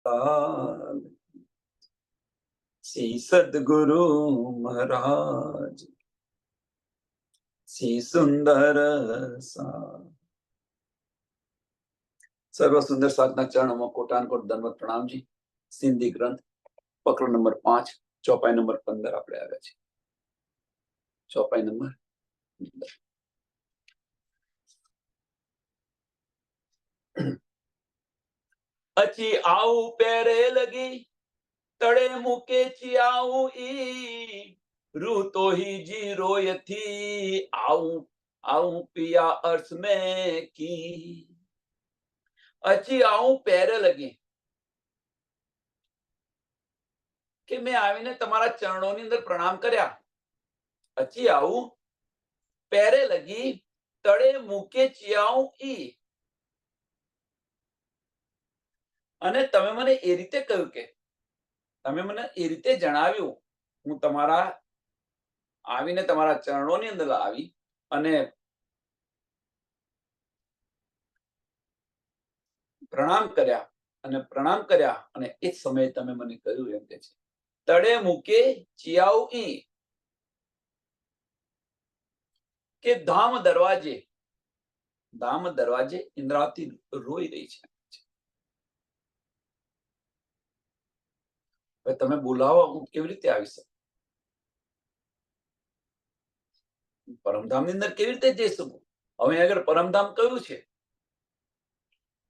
लाल श्री सद्गुरु महाराज श्री सुंदर सा सर्व सुंदर साधना चरण में कोटान कोट दंडवत प्रणाम जी। सिंधी ग्रंथ पकड़ नंबर 5 चौपाई नंबर 15 આપણે આવ્યા છે। चौपाई नंबर 15 अची आऊ पेरे लगी तड़े मुके चियाऊ ई रू तो ही जी रोय थी आऊ आऊ पिया अर्थ में की अची आऊ पेरे लगी કે મેં આવીને તમારા ચરણોની અંદર પ્રણામ કર્યા। અચી આવું પેરે લગી તળે મૂકે ચિયાઉ ઈ અને તમે મને એ રીતે કહ્યું કે તમે મને એ રીતે જણાવ્યું હું તમારા આવીને તમારા ચરણોની અંદર આવી અને પ્રણામ કર્યા અને એ સમયે તમે મને કહ્યું એમ કે છે તળે મૂકે ચિયાઉ ઈ કે ધામ દરવાજે ઇન્દ્રાવતી રોઈ રહી છે। તમે બોલાવો હું કેવી રીતે આવી શકું, પરમધામ ની અંદર કેવી રીતે જઈ શકું? હવે અગર પરમધામ કયું છે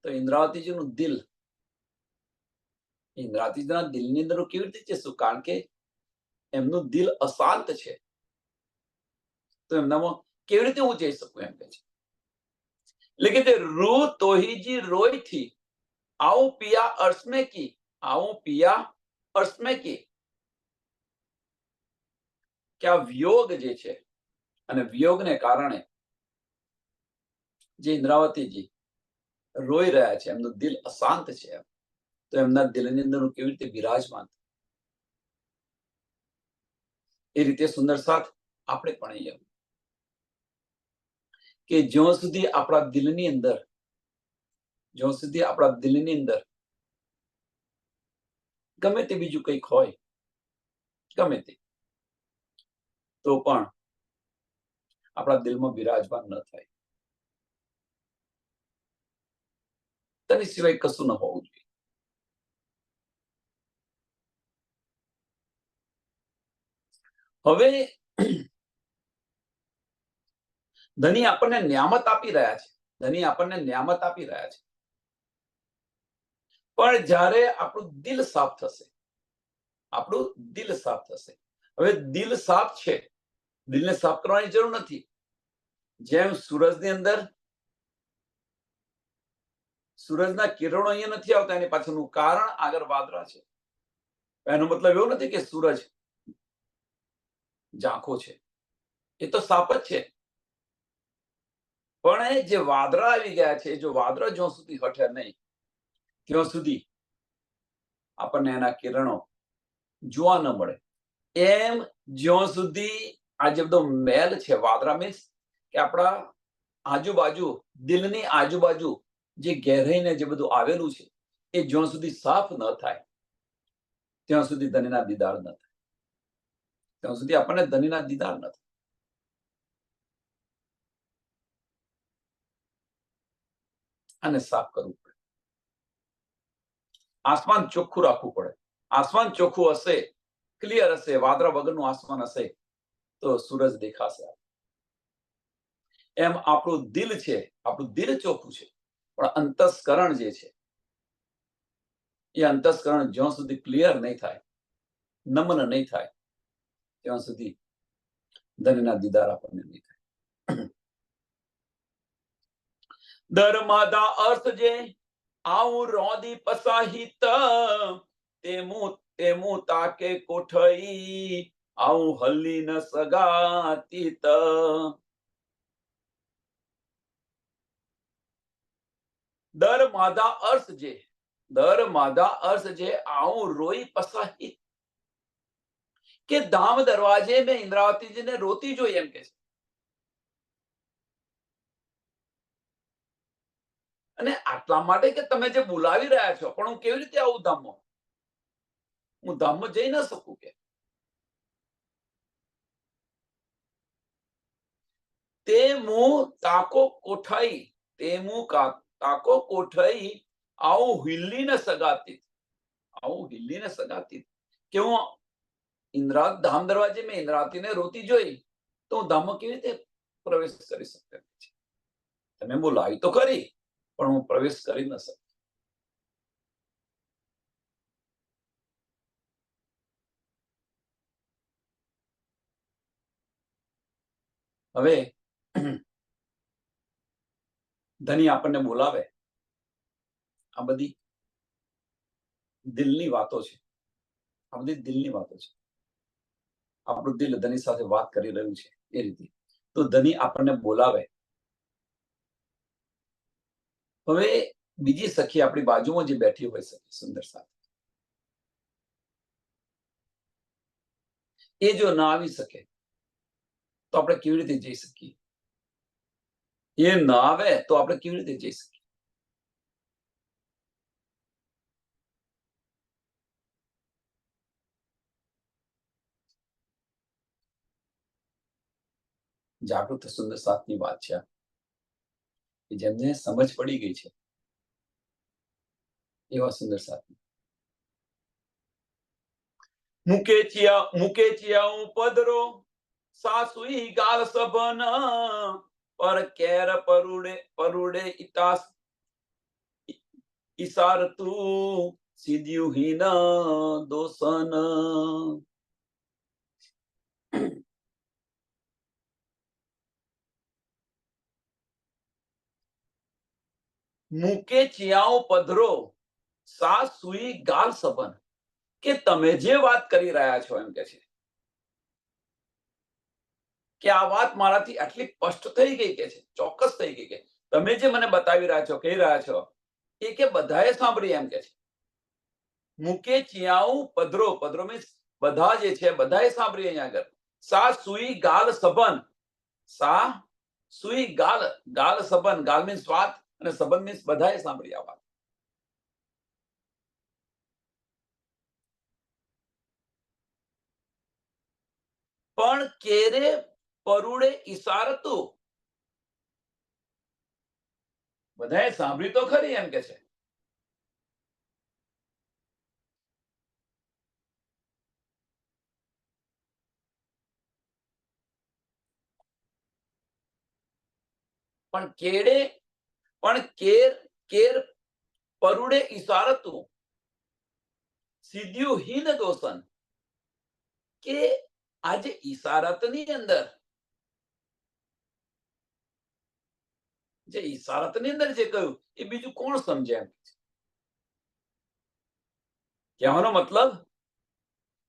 તો ઇન્દ્રાવતીજીનું દિલ, ઇન્દ્રાવતીજીના દિલની અંદર કેવી રીતે જઈશું? કારણ કે એમનું દિલ અશાંત છે, તો એમનામાં કેવી રીતે હું જઈ શકું એમ કે છે। એટલે કે રૂ તોહીજી રોઈ થી આવું પિયા અર્શમે કી, આવું પિયા અર્શમે કી કે આ વિયોગ જે છે અને વિયોગને કારણે જે ઇન્દ્રાવતીજી રોઈ રહ્યા છે, એમનું દિલ અશાંત છે, તો એમના દિલની અંદર કેવી રીતે બિરાજમાન એ રીતે સુંદર સાથ આપણે પણ અહીંયા કે જ્યાં સુધી આપણા દિલની અંદર ગમે તે બીજું કંઈક હોય, ગમે તે, તો પણ આપણા દિલમાં બિરાજમાન ન થાય, તેની સિવાય કશું ન હોવું જોઈએ। હવે ધની આપણને ન્યામત આપી રહ્યા છે, પણ જ્યારે આપણું દિલ સાફ થશે, હવે દિલ સાફ છે, દિલને સાફ કરવાની જરૂર નથી। જેમ સૂરજની અંદર સૂરજના કિરણો અહીંયા નથી આવતા, એની પાછળનું કારણ આગળ વાદળા છે। એનો મતલબ એવો નથી કે સૂરજ ઝાંખો છે, એ તો સાફ જ છે, પણ જે વાદળા આવી ગયા છે, જો વાદળા જ્યાં સુધી હટે નહીં ત્યાં સુધી આપણને એના કિરણો જોવા ન મળે। એમ જ્યાં સુધી આ જે બધો મેલ છે, વાદળા મીન્સ કે આપણા આજુબાજુ, દિલની આજુબાજુ જે ગહેરાઈને જે બધું આવેલું છે, એ જ્યાં સુધી સાફ ન થાય ત્યાં સુધી ધનીના દીદાર ન થાય, ત્યાં સુધી આપણને ધનીના દીદાર ન થાય। આને સાફ કરવું પડે, આસમાન ચોખ્ખું રાખવું પડે। આસમાન ચોખ્ખું હશે, ક્લિયર હશે, વાદળા વગરનું આસમાન હશે તો સૂરજ દેખાશે। એમ આપણું દિલ છે, આપણું દિલ ચોખ્ખું છે, પણ અંતસ્કરણ જે છે એ અંતસ્કરણ જ્યાં સુધી ક્લિયર નહીં થાય, નમન નહીં થાય ત્યાં સુધી ધનના દીદાર આપણને નહીં થાય। ધર્માદા અર્થ જે આવું રોદી પસાહિત તેમું તાકે કોઠઈ આવું હલ્લી ન સગાતીત। દર માદા અર્થ જે આવું રોઈ પસાહિત કે ધામ દરવાજે મેં ઇન્દ્રાવતીજીને રોતી જોઈ એમ કે છે। અને આટલા માટે કે તમે જે બોલાવી રહ્યા છો, પણ હું કેવી રીતે આવું ધામમાં? હું ધામમાં જઈ ન શકું કે તે હું તાકો કોઠાઈ, તે હું તાકો કોઠાઈ આવું હિલ્લી ન સગાતી, આવું હિલ્લી ન સગાતી કે હું ઇન્દ્રાત ધામ દરવાજે મેં ઇન્દ્રાતીને રોતી જોઈ તો હું ધામમાં કેવી રીતે પ્રવેશ કરી શકતો નથી? તમે બોલાવી તો ખરી, પણ હું પ્રવેશ કરી ન શકતો. હવે ધની આપણને બોલાવે, આ બધી દિલની વાતો છે, આ બધી દિલની વાતો છે. આપણું દિલ ધની સાથે વાત કરી રહ્યું છે એ રીતે. તો ધની આપણને બોલાવે. હવે બીજી સખી આપણી બાજુમાં જે બેઠી હોય શકે સુંદર સાથે, એ જો ના આવી શકે તો આપણે કેવી રીતે જઈ શકીએ? એ ના આવે તો આપણે કેવી રીતે જઈ શકીએ? જાગૃત સુંદર સાથની વાત છે કે જેમને સમજ પડી ગઈ છે એવા સુંદર સાથી. મુકે ચિયા પદરો સાસુઈ ગાલ સબન પર કેર પરુડે ઇતાસ ઈસાર તું સીધ્યું હીન દોસન. મુકે ચિયાઓ પધરો સાસ સુઈ ગાલ સબન, કે તમે જે વાત કરી રહ્યા છો એમ કે છે કે આ વાત મારાથી આટલી સ્પષ્ટ થઈ ગઈ કે છે, ચોક્કસ થઈ ગઈ કે તમે જે મને બતાવી રહ્યા છો, કહી રહ્યા છો એ કે બધાએ સાંભળી એમ કે છે. મુકે ચિયાઉ પધરો, પધરો મીન્સ બધા જે છે બધાએ સાંભળી. અહીંયા આગળ સા સુઈ ગાલ સબન, સા સુઈ ગાલ, ગાલ સબન, ગાલ મીન્સ વાત અને સબન મીન્સ બધાએ સાંભળી આ વાત. પણ કેરે પરુડે ઈશારતું, બધાએ સાંભળી તો ખરી એમ કે છે, પણ કેડે પણ કેર પરુડે ઈશારતું સીધ્યું હીન દોષન, કે આજે ઈશારતની અંદર, જે ઈશારતની અંદર જે કહ્યું એ બીજું કોણ સમજે એમ? કહેવાનો મતલબ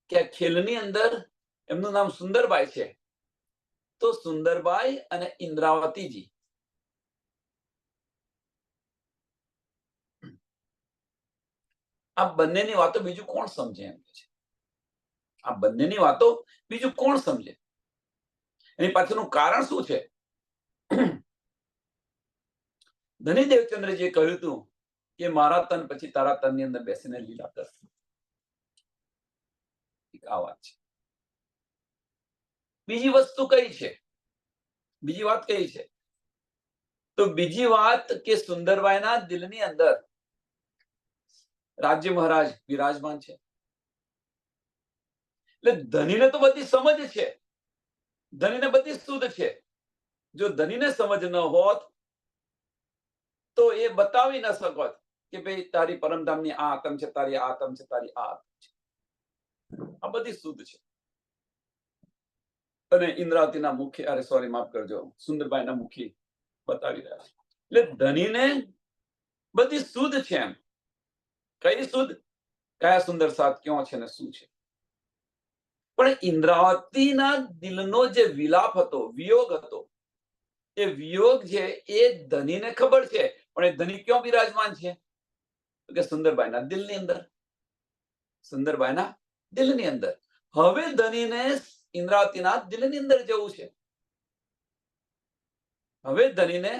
કે ખેલની અંદર એમનું નામ સુંદરબાઈ છે, તો સુંદરબાઈ અને ઇન્દ્રાવતીજી આ બંનેની વાતો બીજું કોણ સમજે એમ છે? આ બંનેની વાતો બીજું કોણ સમજે? એની પાછળનું કારણ શું છે? ધની દેવચંદ્રજીએ કહ્યું હતું કે મારા તન પછી તારા તનની અંદર બેસીને લીલા કર. આ વાત છે. બીજી વસ્તુ કઈ છે? બીજી વાત કઈ છે? તો બીજી વાત કે સુંદરબાઈના દિલની અંદર રાજ્ય મહારાજ વિરાજમાન છે. એટલે ધનીને તો બધી સમજ છે, ધનીને બધી શુદ્ધ છે. જો ધનીને સમજ ન હોત તો એ બતાવી ન શકત કે ભાઈ તારી પરમધામની આ આતમ છે, તારી આ આતમ છે, તારી આ આતમ છે. આ બધી શુદ્ધ છે. અને ઇન્દ્રાવતીના મુખી, અરે સોરી માફ કરજો, સુંદરબાઈના મુખી બતાવી રહ્યા છે. એટલે ધનીને બધી શુદ્ધ છે. એમ કઈ શુદ્ધ? કયા સુંદર સાથ ક્યાં છે ને શું છે? પણ ઇન્દ્રાવતીના દિલનો જે વિલાપ હતો, વિયોગ હતો, એ વિયોગ છે એ ધનીને ખબર છે, પણ એ ધની ક્યાં બિરાજમાન છે? કે સુંદરબાઈના દિલની અંદર, સુંદરબાઈના દિલની અંદર. હવે ધનીને ઇન્દ્રાવતીના દિલની અંદર જવું છે. હવે ધનીને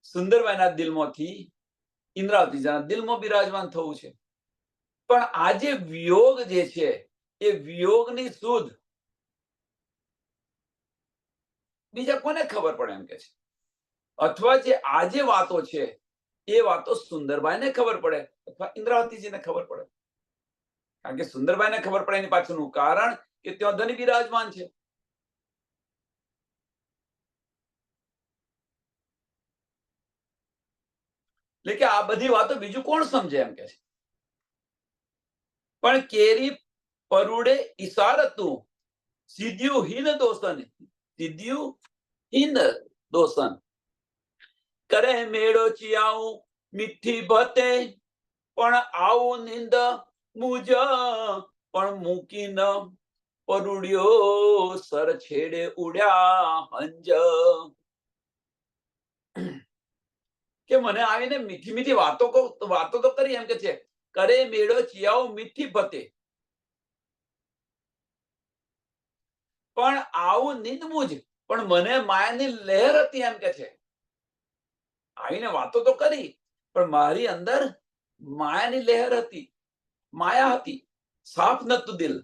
સુંદરબાઈના દિલમાંથી ઇન્દ્રાવતીજીના દિલમાં બિરાજમાન થવું છે. પણ આ જે વિયોગ જે છે એ વિયોગની સુધ બીજા કોને ખબર પડે એમ કે છે. અથવા જે આ જે વાતો છે એ વાતો સુંદરબાઈને ખબર પડે અથવા ઇન્દ્રાવતીજીને ખબર પડે. કારણ કે સુંદરબાઈને ખબર પડે એની પાછળનું કારણ કે ત્યાં ધની બિરાજમાન છે. એટલે કે આ બધી વાતો બીજું કોણ સમજે એમ કે છે. પણ કેરી પરુડે ઈશારતું સિદ્ધ્યું હિન દોષન, સિદ્ધ્યું હિન દોષન કરે મેળો ચિયાઉં મીઠી ભતે પણ આવું નિંદ મુજ પણ મૂકી ન પરુડ્યો સર છેડે ઉડ્યા હંજ. કે મને આવીને મીઠી મીઠી વાતો તો કરી એમ કે છે. કરે મેળો ચિયાઉ મીઠી ભતે પણ આવું નિંદમુજ પણ મને માયાની લહેર હતી એમ કે છે. આવીને વાતો તો કરી પણ મારી અંદર માયાની લહેર હતી, માયા હતી, સાફ નતું દિલ.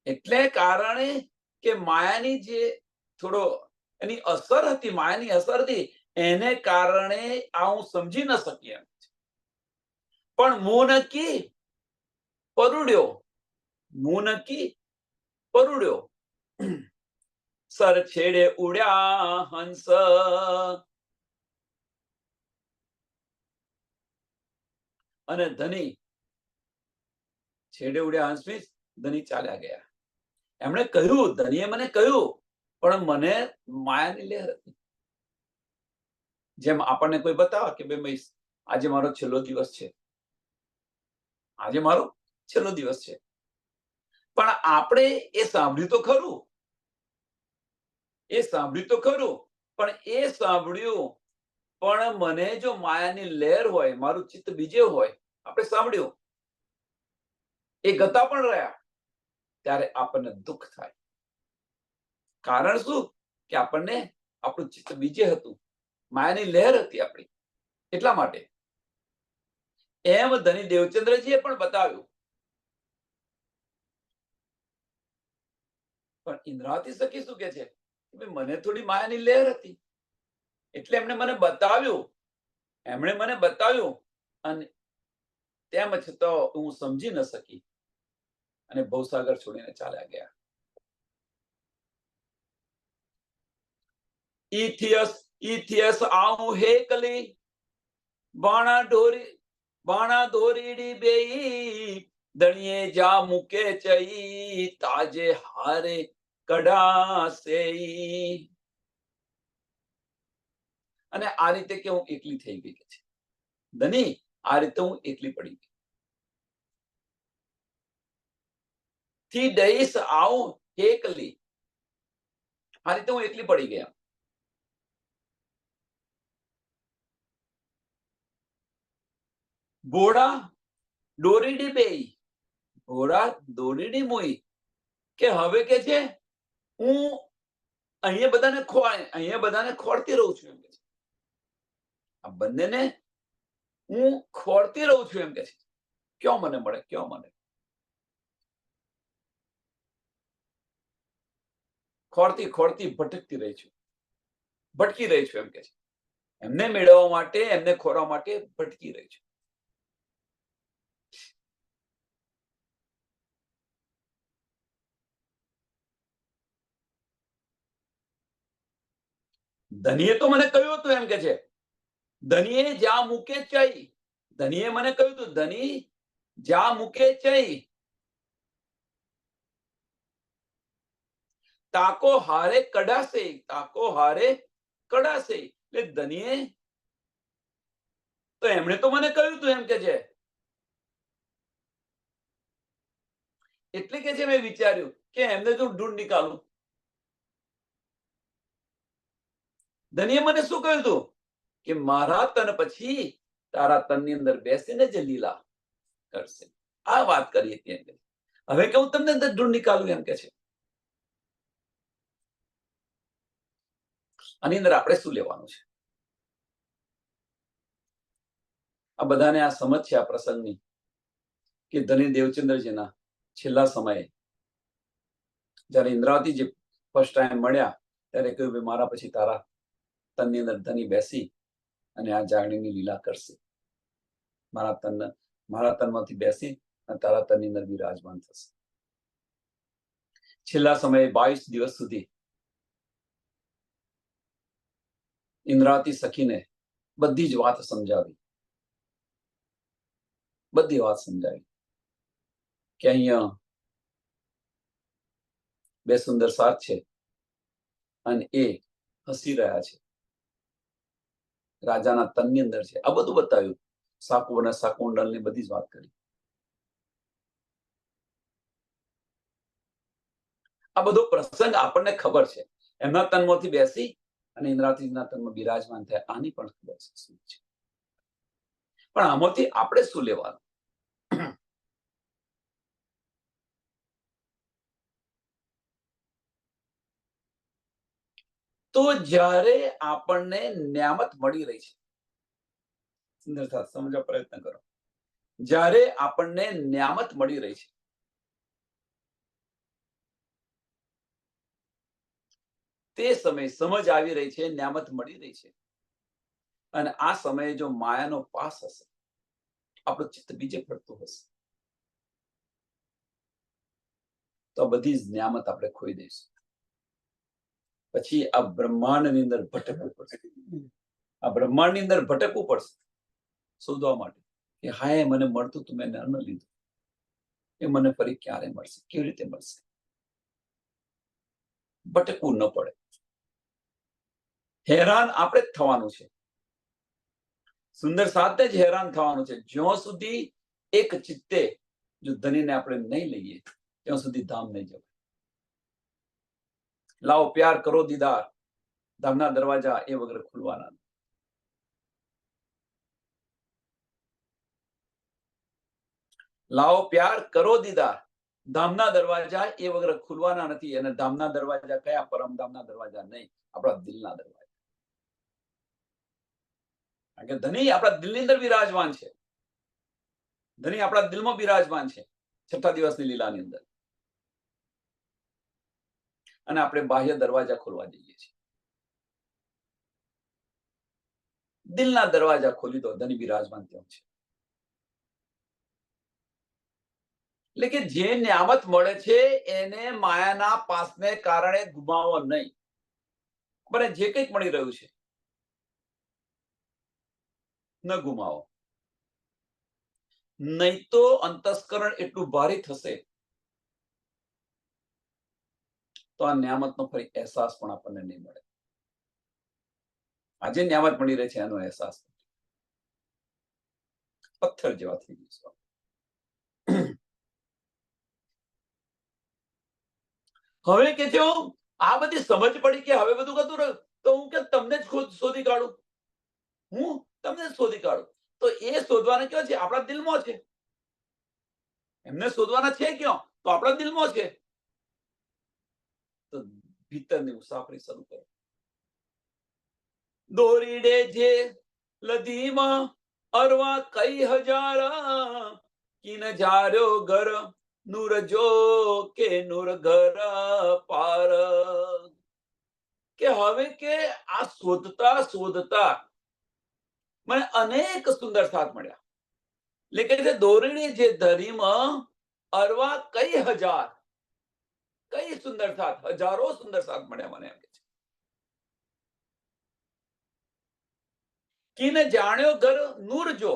એટલે કારણે કે માયાની જે થોડો એની અસર હતી, માયાની અસર હતી એને કારણે આ હું સમજી ન શકી એમ. પણ મું નકી પરુડ્યો, મું નકી પરુડ્યો સર છેડે ઉડ્યા હંસ. અને ધની છેડે ઉડ્યા હંસ મીન્સ ધની ચાલ્યા ગયા. એમણે કહ્યું, ધનીએ મને કહ્યું પણ મને માયાની લહેર હતી. જેમ આપણને કોઈ બતાવે કે ભાઈ આજે મારો છેલ્લો દિવસ છે, આજે મારો છેલ્લો દિવસ છે, પણ આપણે એ સાંભળ્યું તો ખરું, એ સાંભળ્યું તો ખરું, પણ એ સાંભળ્યું પણ મને જો માયાની લહેર હોય, મારું ચિત્ત બીજે હોય, આપણે સાંભળ્યું એ ગતા પણ રહ્યા ત્યારે આપણને દુઃખ થાય. કારણ શું? કે આપણને આપણું ચિત્ત બીજે હતું, માયાની લહેર હતી આપણી. એટલા માટે એમ ધની દેવચંદ્રજીએ પણ બતાવ્યું. પણ ઇન્દ્રાવતી સખી શું કે છે? મને થોડી માયાની લહેર હતી એટલે એમણે મને બતાવ્યું, એમણે મને બતાવ્યું અને તેમ છતાં હું સમજી ન શકી અને ભવસાગર છોડીને ચાલ્યા ગયા. ઇથિયસ આવું હેકલી બાણા દોરીડી બેઈ દણીએ જા મૂકે ચઈ તાજે હારે કડાસે. અને આ રીતે કે હું એકલી થઈ ગઈ છે ધની, આ રીતે હું એકલી પડી ગઈ. થી દઈશ આવું એકલી, આ રીતે હું એકલી પડી ગયા. ઘોડા દોરીડી બેઈ, ઘોડા દોરીડી મોઈ કે હવે કે છે હું અહીંયા બધાને ખોળતી રહું છું એમ કે છે. આ બંનેને હું ખોળતી રહું છું એમ કે છે. ક્યાં મને મળે, ક્યાં મને ખોળતી ખોળતી ભટકતી રહી છું, ભટકી રહી છું એમ કે છે. એમને મેળવવા માટે, એમને ખોરવા માટે ભટકી રહી છું. ધનીએ તો મને કહ્યું હતું એમ કે છે, ધનીએ જ્યાં મૂકે ચઈ, ધનીએ મને કહ્યું હતું ધની જ્યાં મૂકે ચઈ તાકો હારે કડાશે, તાકો હારે કડાશે. એટલે ધનીએ તો એમણે તો મને કહ્યું હતું એમ કે છે. એટલે કે છે મેં વિચાર્યું કે એમને તો ઢૂંઢ નીકાળું. ધનીએ મને શું કહ્યું હતું કે મારા તન પછી તારા તનની અંદર બેસીને જે લીલા કરશે, આ વાત કરી હતી એમ કે. હવે કે હું તમને ઢૂંઢ નીકાળું એમ કે છે. આની અંદર આપણે શું લેવાનું છે? આ બધાને આ સમજ છે આ પ્રસંગની કે ધની દેવચંદ્રજીના છેલ્લા સમયે જ્યારે ઇન્દ્રાવતીજી ફર્સ્ટ ટાઈમ મળ્યા ત્યારે કહ્યું, મારા પછી તારા તનની અંદર ધની બેસી અને આ જાગણીની લીલા કરશે. મારા તનમાંથી બેસી અને તારા તનની અંદર બિરાજમાન થશે. છેલ્લા સમયે 22 દિવસ સુધી ઇન્દ્રાવતી સખીને બધી જ વાત સમજાવી, બધી વાત સમજાવી કે અહીંયા બે સુંદર સાથ છે અને એ હસી રહ્યા છે, રાજાના તનની અંદર છે. આ બધું બતાવ્યું. સાકુ અને સાકુંડલ ની બધી જ વાત કરી. આ બધો પ્રસંગ આપણને ખબર છે. એમના તનમાંથી બેસી અને ઇન્દ્રાવતીના તનમાં બિરાજમાન થયા. આની પણ ખબર છે શું છે. પણ આમાંથી આપણે શું લેવાનું? તો જ્યારે આપણને ન્યામત મળી રહી છે, સુંદરતા સમજવા પ્રયત્ન કરો. જ્યારે આપણને ન્યામત મળી રહી છે, તે સમય સમજ આવી રહી છે, ન્યામત મળી રહી છે, અને આ સમયે જો માયાનો પાસ હશે, આપણું ચિત્ત બીજે ફરતું હશે, તો બધી જ ન્યામત આપણે ખોઈ દઈશું. પછી આ બ્રહ્માંડની અંદર ભટકવું પડશે. આ બ્રહ્માંડની અંદર ભટકવું પડશે શોધવા માટે કે હાય મને મળતું તું મેં ન લીધું, એ મને ફરી ક્યારે મળશે, કેવી રીતે મળશે. ભટકવું ન પડે. હેરાન આપણે જ થવાનું છે. સુંદર સાથે જ હેરાન થવાનું છે. જ્યાં સુધી એક ચિત્તે જો ધનીને આપણે નહીં લઈએ ત્યાં સુધી ધામ નહીં જવાય. લાવો પ્યાર કરો દીદાર, ધામના દરવાજા એ વગર ખુલવાના. લાવો પ્યાર કરો દીદાર, ધામના દરવાજા એ વગર ખુલવાના નથી. અને ધામના દરવાજા કયા? પરમધામના દરવાજા નહીં, આપણા દિલના દરવાજા. કારણ કે ધની આપણા દિલની અંદર બિરાજમાન છે. ધની આપણા દિલમાં બિરાજમાન છે છઠ્ઠા દિવસની લીલાની અંદર. અને આપણે બાહ્ય દરવાજા ખોલવા જઈએ છીએ. દિલના દરવાજા ખોલી દો, ધની બિરાજમાન ત્યાં છે. એટલે કે જે ન્યામત મળે છે એને માયાના પાસને કારણે ગુમાવો નહીં. મને જે કંઈક મળી રહ્યું છે ન ગુમાવો, નહીં તો અંતસ્કરણ એટલું ભારી થશે તો આ ન્યામતનો ફરી અહેસાસ પણ આપણને નહીં મળે. આજે ન્યામત મળી રહે છે એનો અહેસાસ પથ્થર જેવા થઈ જઈશું. હવે કે છે આ બધી સમજ પડી કે હવે બધું કતું રહ્યું તો હું કે તમને જ શોધી કાઢું. હું તમને શોધી કાઢું. તો એ શોધવાના ક્યાં છે? આપણા દિલમાં છે. એમને શોધવાના છે ક્યાં? તો આપણા દિલમાં છે. તો ભીતરની મુસાફરી શરૂ કરો. દોરીડે જે લધીમાં અરવા કઈ હજારા, કિન જાર્યો ઘર નૂર જો કે નૂર ઘર પાર. કે હવે કે આ શોધતા શોધતા મને અનેક સુંદર સાથ મળ્યા. એટલે કે છે દોરડી જે ધરીમાં અરવા કઈ હજાર, કઈ સુંદર સાથ, હજારો સુંદર સાથ મળ્યા મને એમ કે છે. કિને જાણ્યો ઘર નૂર જો.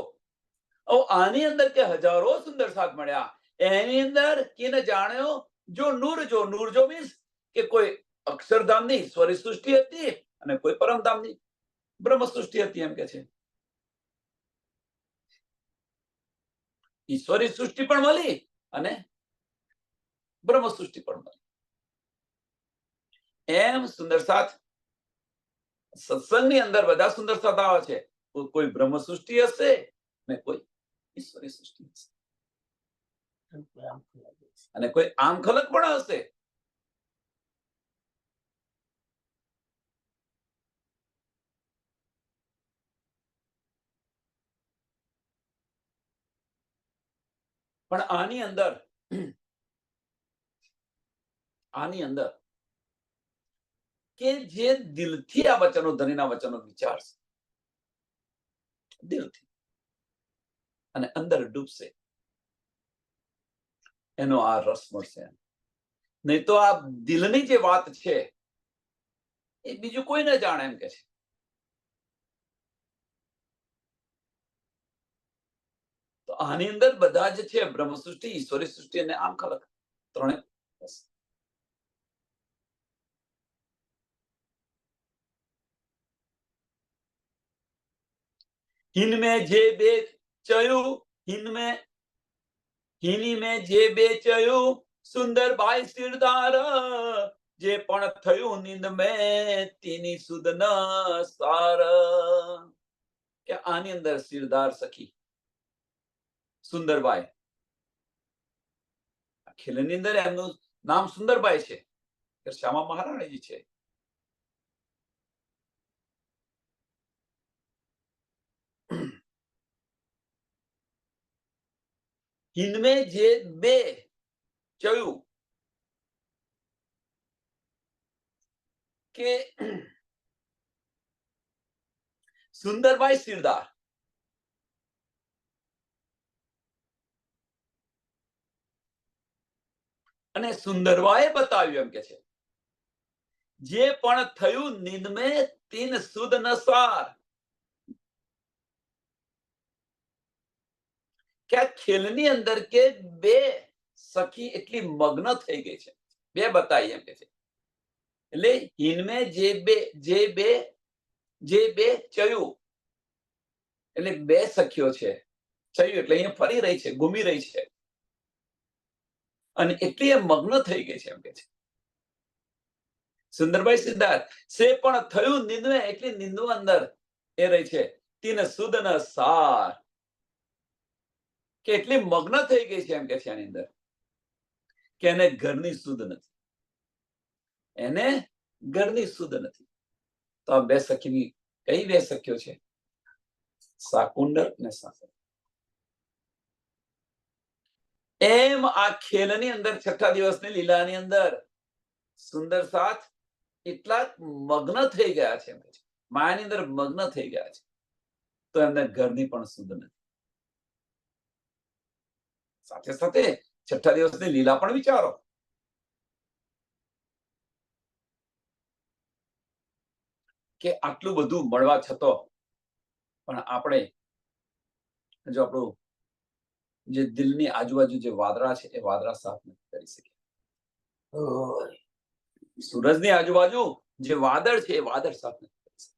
આની અંદર કે હજારો સુંદર સાથ મળ્યા, એની અંદર કિને જાણ્યો જો નૂર જો. નૂર જો મીન્સ કે કોઈ અક્ષરધામની ઈશ્વરી સૃષ્ટિ હતી અને કોઈ પરમધામની બ્રહ્મ સૃષ્ટિ હતી એમ કે છે. ઈશ્વરી સૃષ્ટિ પણ મળી અને બ્રહ્મ સૃષ્ટિ પણ મળી. એમ સુંદર સાથ સત્સંગની અંદર બધા સુંદર સાથ આવે છે. કોઈ બ્રહ્મ સૃષ્ટિ હશે ને કોઈ ઈશ્વરી સૃષ્ટિ હશે અને કોઈ આમ ખલક પણ હશે. પણ આની અંદર કે જે દિલથી આ વચનો ધણીના વચનો વિચારશે, દિલથી, અને અંદર ડૂબશે, એનો આ રસ મળશે. નહીં તો આ દિલની જે વાત છે એ બીજું કોઈ ન જાણે એમ કે છે. તો આની અંદર બધા જ છે, બ્રહ્મ સૃષ્ટિ, ઈશ્વરી સૃષ્ટિ અને આમ ખલક ત્રણે. હિનમે જે બે ચયું, હિની મેં જે બે ચયું, સુંદરબાઈ સિરદાર, જે પણ થયું નિંદ મેં તેની સુદ ન સાર. કે આની અંદર સિરદાર સખી સુંદરબાઈ, ખીલની અંદર એમનું નામ સુંદરબાઈ છે, શ્યામા મહારાણીજી છે. હિનમે જે બે ચયું કે સુંદરબાઈ સિરદાર, અને સુંદરબાએ બતાવ્યું એમ કે છે, જે પણ થયું નિંદમે તીન સુદ નસાર. કે આ ખેલની અંદર કે બે સખી એટલી મગ્ન થઈ ગઈ છે, બે બતાવી એમ કે છે. એટલે હિનમે જે બે ચયું, એટલે બે સખીઓ છે. ચયું એટલે અહીંયા ફરી રહી છે, ઘૂમી રહી છે, અને એટલી એ મગ્ન થઈ ગઈ છે એમ કે છે. સુંદરબાઈ સિદ્ધાર્થ સે પણ થયું નિંદવે, એટલી નિંદુ અંદર એ રહી છે. તીન સુદ ન સાર, કે એટલી મગ્ન થઈ ગઈ છે એમ કે છે આની અંદર, કે એને ઘરની સુદ નથી, એને ઘરની સુદ નથી. તો આ બે સખીની કઈ બે સખીઓ છે? શાકુંડલ અને સાસર. એમ આ ખેલની અંદર છઠ્ઠા દિવસની લીલાની અંદર સુંદર સાથ એટલા મગ્ન થઈ ગયા છે, માયાની અંદર મગ્ન થઈ ગયા છે, તો એમને ઘરની પણ સુદ નથી. સાથે સાથે છઠ્ઠા દિવસની લીલા પણ વિચારો. કે આટલું બધું મળવા છતાં પણ આપણે જો આપણું જે દિલની આજુબાજુ જે વાદળા છે એ વાદળા સાફ નથી કરી શકીએ. સૂરજની આજુબાજુ જે વાદળ છે એ વાદળ સાફ નથી કરી શકીએ.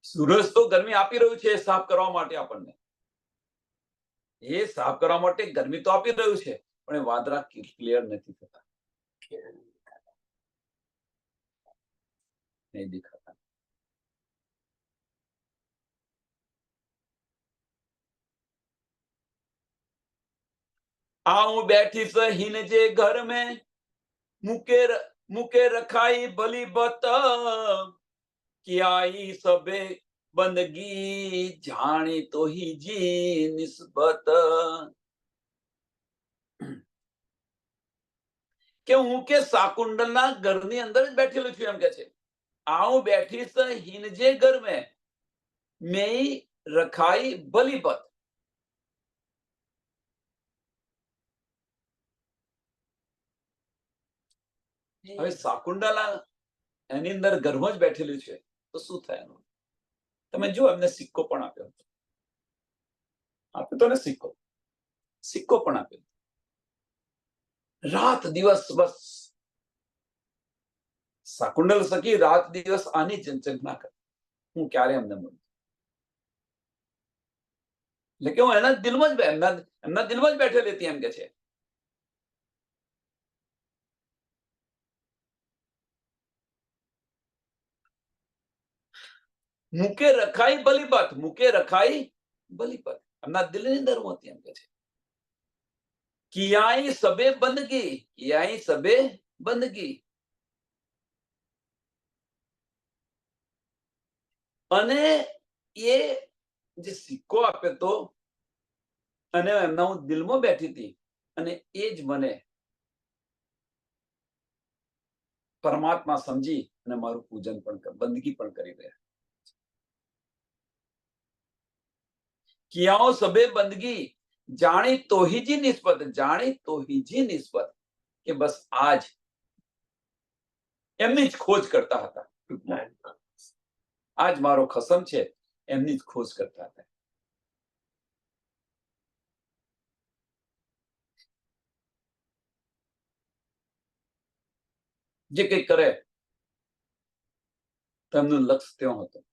સૂરજ તો ગરમી આપી રહ્યું છે સાફ કરવા માટે આપણને, એ સાફ કરવા માટે ગરમી તો આપી રહ્યું છે, પણ એ વાદળા ક્લિયર નથી થતા, નહીં દેખાતા. આऊं बैठी सहीन जे घर में, मुके रखाई भली बत, कियाई सबे बंदगी, जानी तो ही जी निस्बत. કે હું કે શાકુંડલના ઘરની અંદર જ બેઠેલો છું એમ કે છે. આऊं बैठी सहीन जे घर में, મેં રખાઈ ભલી બત. હવે શાકુંડલા એની અંદર ઘરમાં જ બેઠેલી છે, તો શું થાય એનું? તમે જો એમને સિક્કો પણ આપ્યો તો ને સિક્કો પણ આપ્યો, રાત દિવસ બસ શાકુંડલ સખી રાત દિવસ આની ચંચના કરે, હું ક્યારે એમને મળું. એટલે કે હું એના દિલમાં જ એમના દિલમાં જ બેઠેલી હતી એમ કે છે. મુકે રખાઈ બલીપત, મુકે રખાઈ બલીપત, એમના દિલની અંદર હતી એમ કે છે. કિયાઈ સબે બંદગી, કિયાઈ સબે બંદગી, અને એ જે સિક્કો આપ્યો તો અને એમના હું દિલમાં બેઠી હતી અને એ જ મને પરમાત્મા સમજી અને મારું પૂજન પણ બંદગી પણ કરી રહ્યા. કિયાઓ સબે બંદગી જાણી તો ही जी निस्बत, જાણી તો ही जी निस्बत કે બસ આજ એમની જ ખોજ કરતા હતા. આજ મારો ખસમ છે, એમની જ ખોજ કરતા હતા. જે કંઈ કરે તેમનું લક્ષ્ય ત્યાં હતું.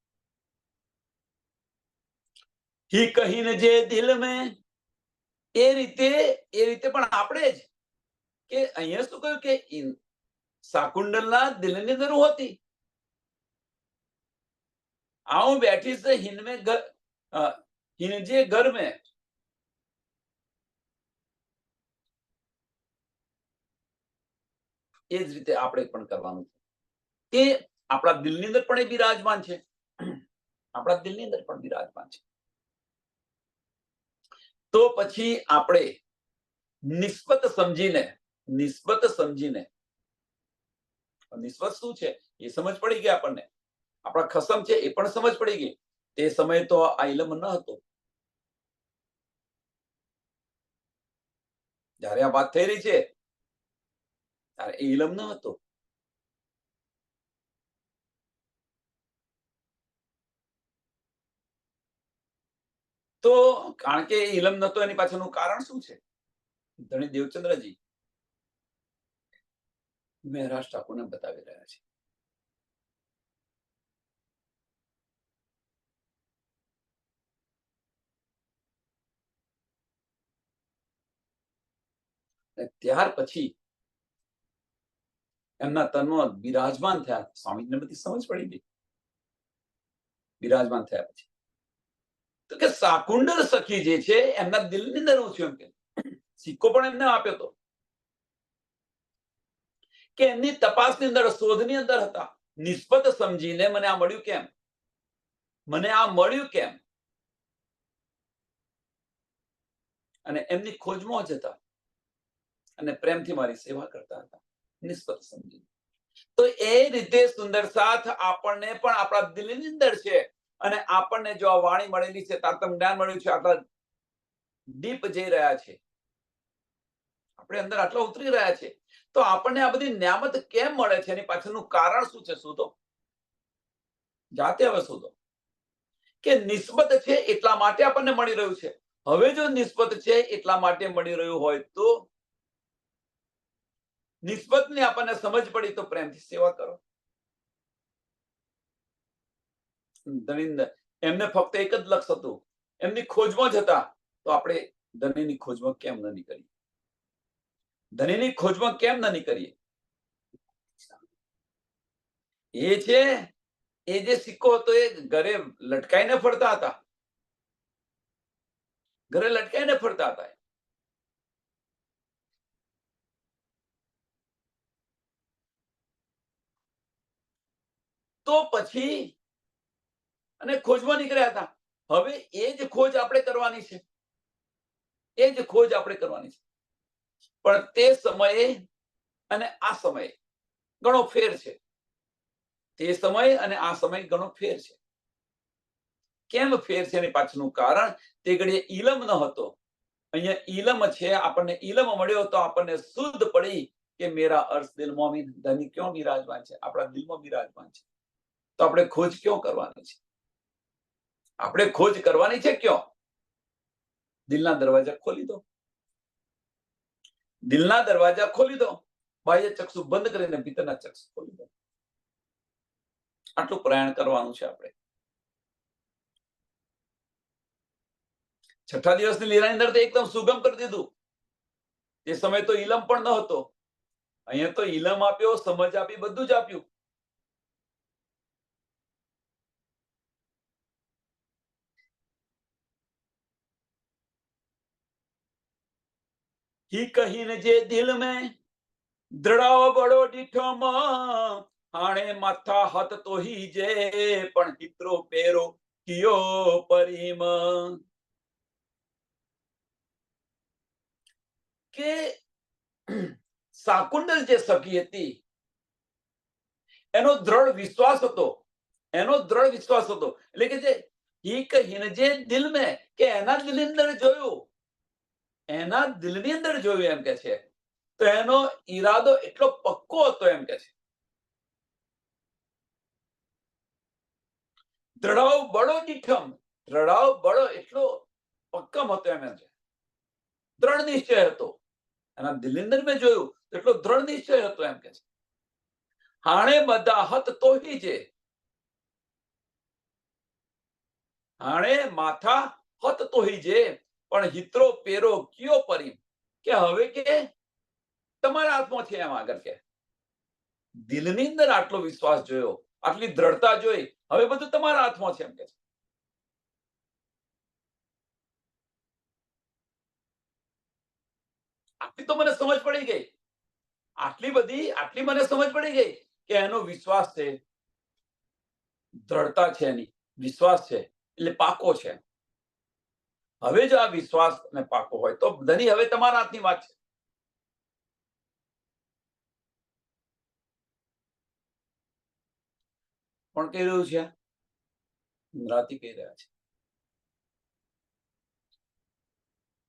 ही कहीને જે દિલ મેં એ રીતે પણ આપણે જ કે અહીંયા શું કહ્યું કે શાકુંડલના દિલની અંદર હતી. આવું બેઠી છે हिनजे घर में એ જ રીતે આપણે પણ કરવાનું છે કે આપણા દિલની અંદર પણ એ બિરાજમાન છે. આપણા દિલની અંદર પણ બિરાજમાન છે. તો પછી આપણે નિસ્બત સમજીને નિસ્બત શું છે એ સમજ પડી ગઈ આપણને. આપણા ખસમ છે એ પણ સમજ પડી ગઈ. તે સમયે તો આ ઇલમ ન હતો. જ્યારે આ વાત થઈ રહી છે ત્યારે એ ઇલમ ન હતો. તો કારણ કે ઇલમ નતો એની પાછળનું કારણ શું છે? ધણી દેવચંદ્રજી મહારાજ ઠાકોરને બતાવી રહ્યા છે. ત્યાર પછી એમના તનમાં બિરાજમાન થયા. સ્વામીજીને બધી સમજ પડી ગઈ. બિરાજમાન થયા પછી તો કે શાકુંડલ સખી જે છે એમના દિલની અંદર હું છું એમ કે સિક્કો પણ એમને આપ્યો હતો કે એમની તપાસની અંદર શોધની અંદર હતા. નિસ્બત સમજીને મને આ મળ્યું કેમ, અને એમની ખોજમાં જ હતા અને પ્રેમથી મારી સેવા કરતા હતા નિસ્બત સમજીને. તો એ રીતે સુંદર સાથ આપણને પણ આપણા દિલની અંદર છે અને આપણને જો આ વાણી મળેલી છે, તારતમ જ્ઞાન મળ્યું છે, આટલા ડીપ જઈ રહ્યા છે, આપણે અંદર આટલા ઉતરી રહ્યા છે, તો આપણને આ બધી નિયામત કેમ મળે છે એની પાછળનું કારણ શું છે? શોધો, જાતે હવે શોધો કે નિસ્બત છે એટલા માટે આપણને મળી રહ્યું છે. હવે જો નિસ્બત છે એટલા માટે મળી રહ્યું હોય તો નિસ્બતની આપણને સમજ પડી તો પ્રેમથી સેવા કરો. એમને ફક્ત એક જ લક્ષ્ય હતું, એમની ખોજમાં જ હતા. તો આપણે ધણીની ખોજમાં કેમ ન નીકળીએ? ધણીની ખોજમાં કેમ ન નીકળીએ? એ છે એ જે સિક્કો હતો એ ઘરે લટકાઈને ફરતા હતા. ઘરે લટકાઈને ફરતા હતા. તો પછી અને ખોજમાં નીકળ્યા હતા. હવે એ જ ખોજ આપણે કરવાની છે. એ જ ખોજ આપણે કરવાની છે. પણ તે સમયે અને આ સમયે ઘણો ફેર છે. તે સમય અને આ સમય ઘણો ફેર છે. કેમ ફેર છે એની પાછળનું કારણ તે ઘડીએ ઇલમ ન હતો. અહીંયા ઇલમ છે. આપણને ઇલમ મળ્યો તો આપણને શુદ્ધ પડી કે મેરા અર્શ દિલ મોમિન ધની ક્यों બિરાજમાન છે? આપણા દિલમાં બિરાજમાન છે. તો આપણે ખોજ ક્यों કરવાની છે? આપણે ખોજ કરવાની છે ક્यों? દિલના દરવાજા ખોલી દો. દિલના દરવાજા ખોલી દો. બાહ્ય ચક્ષુ બંધ કરીને ભીતરના ચક્ષુ ખોલી દો. આટલું પ્રયાણ કરવાનું છે આપણે. છઠ્ઠા દિવસની લીલાની અંદર એકદમ સુગમ કરી દીધું. તે સમય તો ઇલમ પણ ન હતો. અહીંયા તો ઇલમ આપ્યો, સમજ આપી, બધું જ આપ્યું. ही कहीने जे दिल में દ્રડાવો બડો ડીઠોમાં હાણે માથા હાથ તો હી જે પણ હિત્રો પેરો કિયો પરિમ કે શાકુંડલ જે સખી હતી એનો દ્રઢ વિશ્વાસ હતો, એટલે કે જે હીક હિનજે દિલ મેં કે એના દિલની અંદર જોયું, એમ કે છે. તો એનો ઈરાદો એટલો પક્કો હતો એમ કે છે. દ્રઢાવ બળો દીઠમ, દ્રઢાવ બળો એટલો પક્કમ હતો એમ છે. દ્રઢ નિશ્ચય હતો. એના દિલની અંદર મેં જોયું એટલો દ્રઢ નિશ્ચય હતો એમ કે છે. હાણે બધા હત તોહી જે, હાણે માથા હત તોહી જે, પણ હિત્રો પેરો કયો પરી કે હવે કે તમારા હાથમાં છે. એમ આગળ કે દિલની અંદર આટલો વિશ્વાસ જોયો, આટલી દ્રઢતા જોઈ, હવે બધું તમારા હાથમાં છે એમ કે છે. આટલી તો મને સમજ પડી ગઈ, આટલી મને સમજ પડી ગઈ કે એનો વિશ્વાસ છે, દ્રઢતા છે, એની વિશ્વાસ છે એટલે પાકો છે. હવે જો આ વિશ્વાસ ને પાકો હોય તો ધની હવે તમારા હાથની વાત છે. પણ કહી રહ્યું છે, ઇન્દ્રાતી કહી રહ્યા છે,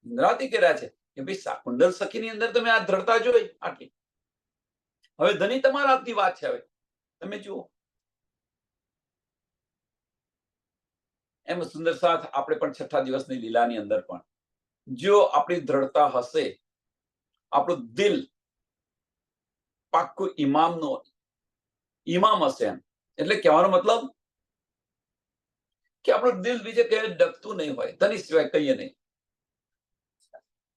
ઇન્દ્રાતી કહી રહ્યા છે કે ભાઈ શાકુંડલ સખીની અંદર તમે આ દ્રઢતા જોઈ આટલી, હવે ધની તમારા હાથની વાત છે. હવે તમે જુઓ એમ સુંદર સાથ આપણે પણ છઠ્ઠા દિવસની લીલાની અંદર પણ જો આપણી દ્રઢતા હશે, આપણું દિલ પાક્કું ઈમામ હશે. એમ એટલે કહેવાનો મતલબ કે આપણું દિલ બીજે કઈ ડગતું નહીં હોય, ધની સિવાય કહીએ નહીં.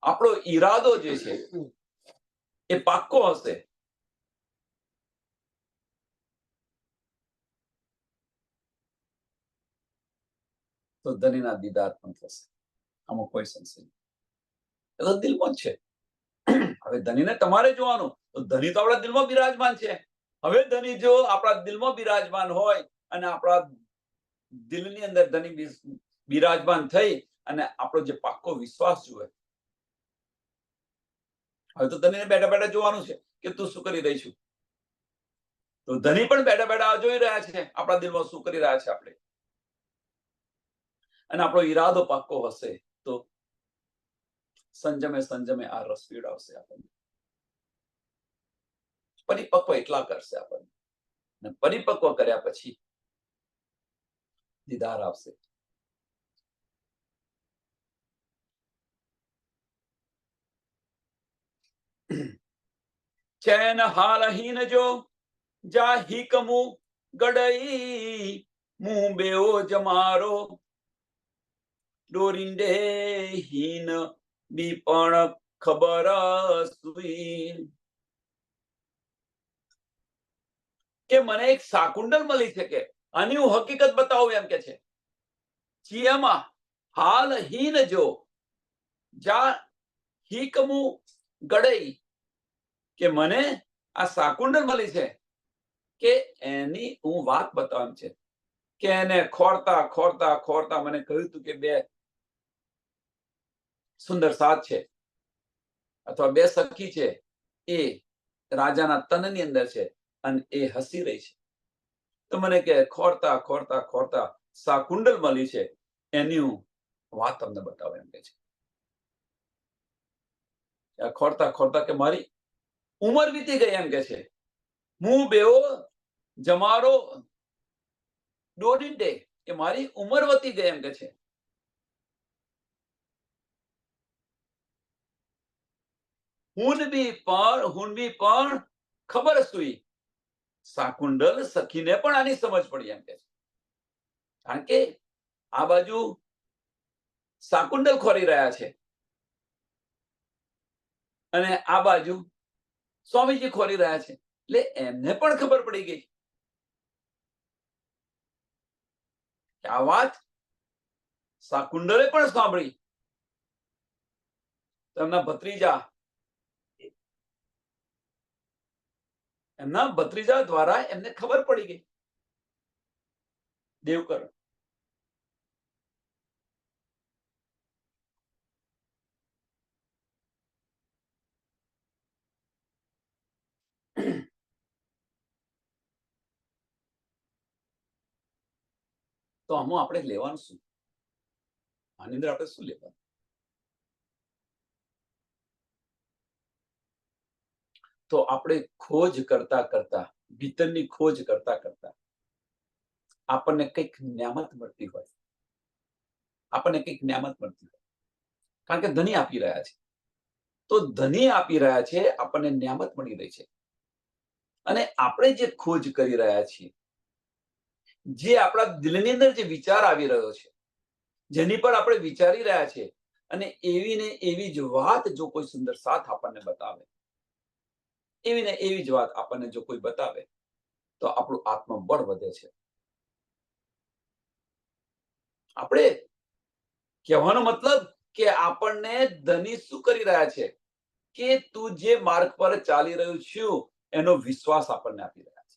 આપણો ઈરાદો જે છે એ પાક્કો હશે, તો ધનીના દીદાર પણ થશે. આમાં કોઈ સંશય નહીં. એ તો દિલમાં જ છે. હવે ધનીને તમારે જોવાનું, તો ધની તો આપણા દિલમાં બિરાજમાન છે. હવે ધની જો આપણા દિલમાં બિરાજમાન હોય અને આપણા દિલની અંદર ધની બિરાજમાન થઈ અને આપણો જે પાક્કો વિશ્વાસ જુએ, હવે તો ધનીને બેઠા બેઠા જોવાનું છે કે તું શું કરી રહી છું. તો ધની પણ બેઠા બેઠા જોઈ રહ્યા છે આપણા દિલમાં શું કરી રહ્યા છે આપણે, અને આપણો ઈરાદો પાક્કો હશે તો સંજમે આ રસ પીવડાવશે આપણને, પરિપક્વ એટલા કરશે આપણને, અને પરિપક્વ કર્યા પછી દીદાર આવશે. ચૈન હાલહીન જો જા હિકમુ ગડઈ, મું બેઓ જમારો ડોરીંડે હીન બી પણ ખબર સુઈ. કે મને એક શાકુંડલ મળી છે કે આની હું હકીકત બતાવું એમ કે છે. ચિયામાં હાલ હીન જો જા હિકમુ ગડઈ, કે મને આ શાકુંડલ મળી છે કે એની હું વાત બતાવવાનું છે. કે એને ખોરતા ખોરતા ખોરતા મને કહ્યું હતું કે બે સુંદર સાથ છે અથવા બે સખી છે, એ રાજાના તનની અંદર છે અને એ હસી રહી છે. તો મને કે ખોરતા ખોરતા ખોરતા શાકુંડલ મળી છે, એની હું વાત તમને બતાવું એમ કે છે. ખોરતા ખોરતા કે મારી ઉંમર વીતી ગઈ એમ કે છે. હું બેવો જમારો ડોડીડે, કે મારી ઉંમર વધી ગઈ એમ કે છે. હું બી પણ ખબર સુઈ, શાકુંડલ સખીને પણ આની સમજ પડી એમ કે છે. કારણ કે આ બાજુ શાકુંડલ ખોરી રહ્યા છે અને આ બાજુ સ્વામીજી ખોરી રહ્યા છે, એટલે એમને પણ ખબર પડી ગઈ કે આ વાત શાકુંડલે પણ સાંભળી. એમના ભત્રીજા દ્વારા એમને ખબર પડી ગઈ. દેવકરણ તો આમાં આપણે લેવાનું શું? આની અંદર આપણે શું લેવાનું? તો આપણે ખોજ કરતા કરતા, ભીતરની ખોજ કરતા કરતા આપણને કંઈક ન્યામત મળતી હોય, આપણને કંઈક ન્યામત મળતી હોય, કારણ કે ધની આપી રહ્યા છે. તો ધની આપી રહ્યા છે, આપણને ન્યામત મળી રહી છે. અને આપણે જે ખોજ કરી રહ્યા છીએ, જે આપણા દિલની અંદર જે વિચાર આવી રહ્યો છે, જેની પર આપણે વિચારી રહ્યા છે, અને એવી ને એવી જ વાત જો કોઈ સુંદર સાથ આપણને બતાવે, એવી ને એવી જ વાત આપણને જો કોઈ બતાવે, તો આપણું આત્મબળ વધે છે. આપણે કહેવાનો મતલબ કે આપણને ધની શું કરી રહ્યા છે કે તું જે માર્ગ પર ચાલી રહ્યું છું એનો વિશ્વાસ આપણને આપી રહ્યા છે.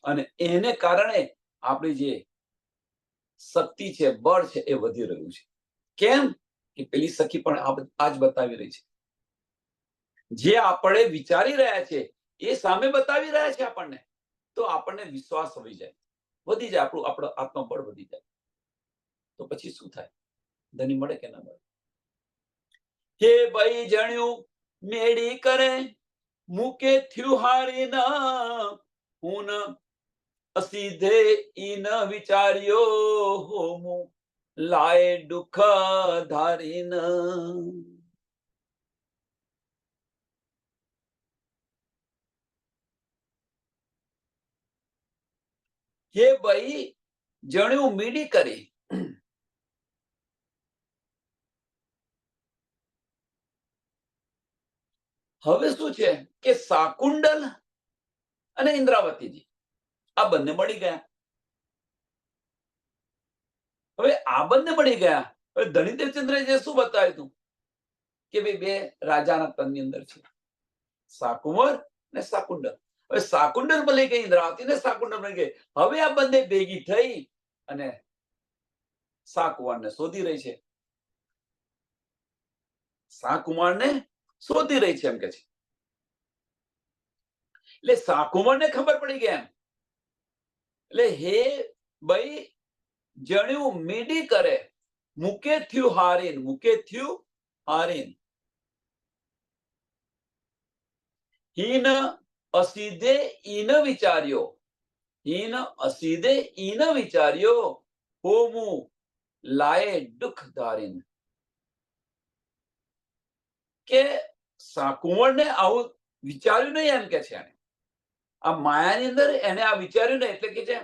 અને એને કારણે આપણી જે શક્તિ છે, બળ છે, એ વધી રહ્યું છે. કેમ કે પેલી સખી પણ આ જ બતાવી રહી છે. જે આપણે વિચારી રહ્યા છે એ સામે બતાવી રહ્યા છે આપણને, તો આપણને વિશ્વાસ હોવી જાય, વધી જાય, આપણું આત્મબળ વધી જાય. તો પછી શું થાય? ધની મળે કે ના મળે? હે ભાઈ જણ્યું મેળી કરે મૂકે થયું હારી ના હું અસીધે ઈ ન વિચાર્યો હોમું લાય દુઃખ ધારીન. હે ભાઈ જણ્યું મીડી કરી. હવે શું છે કે શાકુંડલ અને ઇન્દ્રાવતીજી આ બંને મળી ગયા. હવે આ બંને મળી ગયા. હવે ધણીદેવચંદ્રે જે શું બતાવ્યું હતું કે ભાઈ બે રાજાના તનની અંદર છે, શાકુંવર અને શાકુંડલ. હવે શાકુંડલ મળી ગઈ, ઇન્દ્રાવતી ને શાકુંડલ મળી ગઈ. હવે આ બંને ભેગી થઈ અને શાકુંવરને શોધી રહી છે, શાકુમારને શોધી રહી છે એમ કે છે. એટલે શાકુમારને ખબર પડી ગઈ એમ. એટલે હે ભાઈ જણ્યું મીડી કરે મૂકે થયું હારીન, મૂકે થયું હારીન. હીન અસીધે ઈન વિચાર્યો, હીન અસીધે ઈન વિચાર્યો હોમું લાયે દુઃખ ધારીન. કે શાકુંવરને આવું વિચાર્યું નહીં એમ કે છે. આ માયાની અંદર એને આ વિચાર્યું નહીં, એટલે કે છે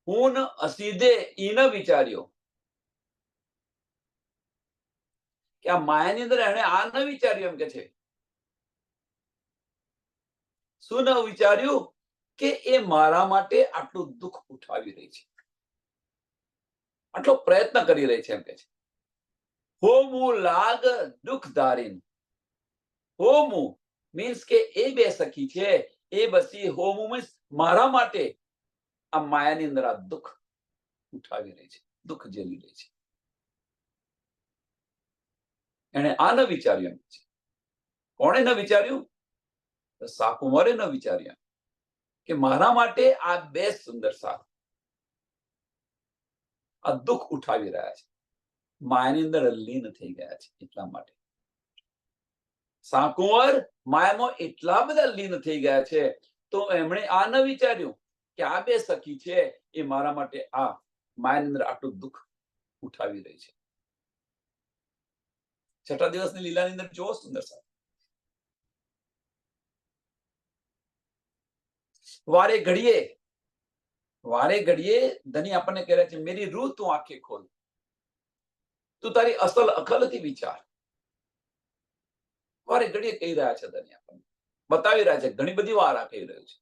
હું અસીધે ઈન વિચાર્યો, કે આ માયાની અંદર એને આ ન વિચાર્યું એમ કે છે. શું ન વિચાર્યું કે એ મારા માટે આટલું દુઃખ ઉઠાવી રહી છે, આટલો પ્રયત્ન કરી રહી છે એમ કે છે. હોમું લાગ દુઃખ ધારીન. હોમું મીન્સ કે એ બે સખી છે, એ બસી હોમું મીન્સ મારા માટે આ માયાની અંદર આ દુઃખ ઉઠાવી રહી છે, દુઃખ ઝેલી રહી છે. એને આ ન વિચાર્યું એમ છે. કોણે ન વિચાર્યું? શાકુંવરે ન વિચાર્યું કે મારા માટે આ બે સુંદર સાથ આ દુઃખ ઉઠાવી રહ્યા છે, માયાની અંદર લીન થઈ ગયા છે. એટલા માટે શાકુંવર માયામાં એટલા બધા લીન થઈ ગયા છે, તો એમણે આ ન વિચાર્યું કે આ બે સખી છે એ મારા માટે આ માયાની અંદર આટલું દુઃખ ઉઠાવી રહી છે. છઠ્ઠા દિવસની લીલાની અંદર જોવો સુંદર સાથ. વારે ઘડીએ ધની આપણને કહે છે મેરી રૂહ તું આંખે ખોલ, તું તારી અસલ અકલથી વિચાર. વારે ઘડીએ કહી રહ્યા છે ધની આપણને, બતાવી રહ્યા છે, ઘણી બધી વાર આ કહી રહ્યું છે.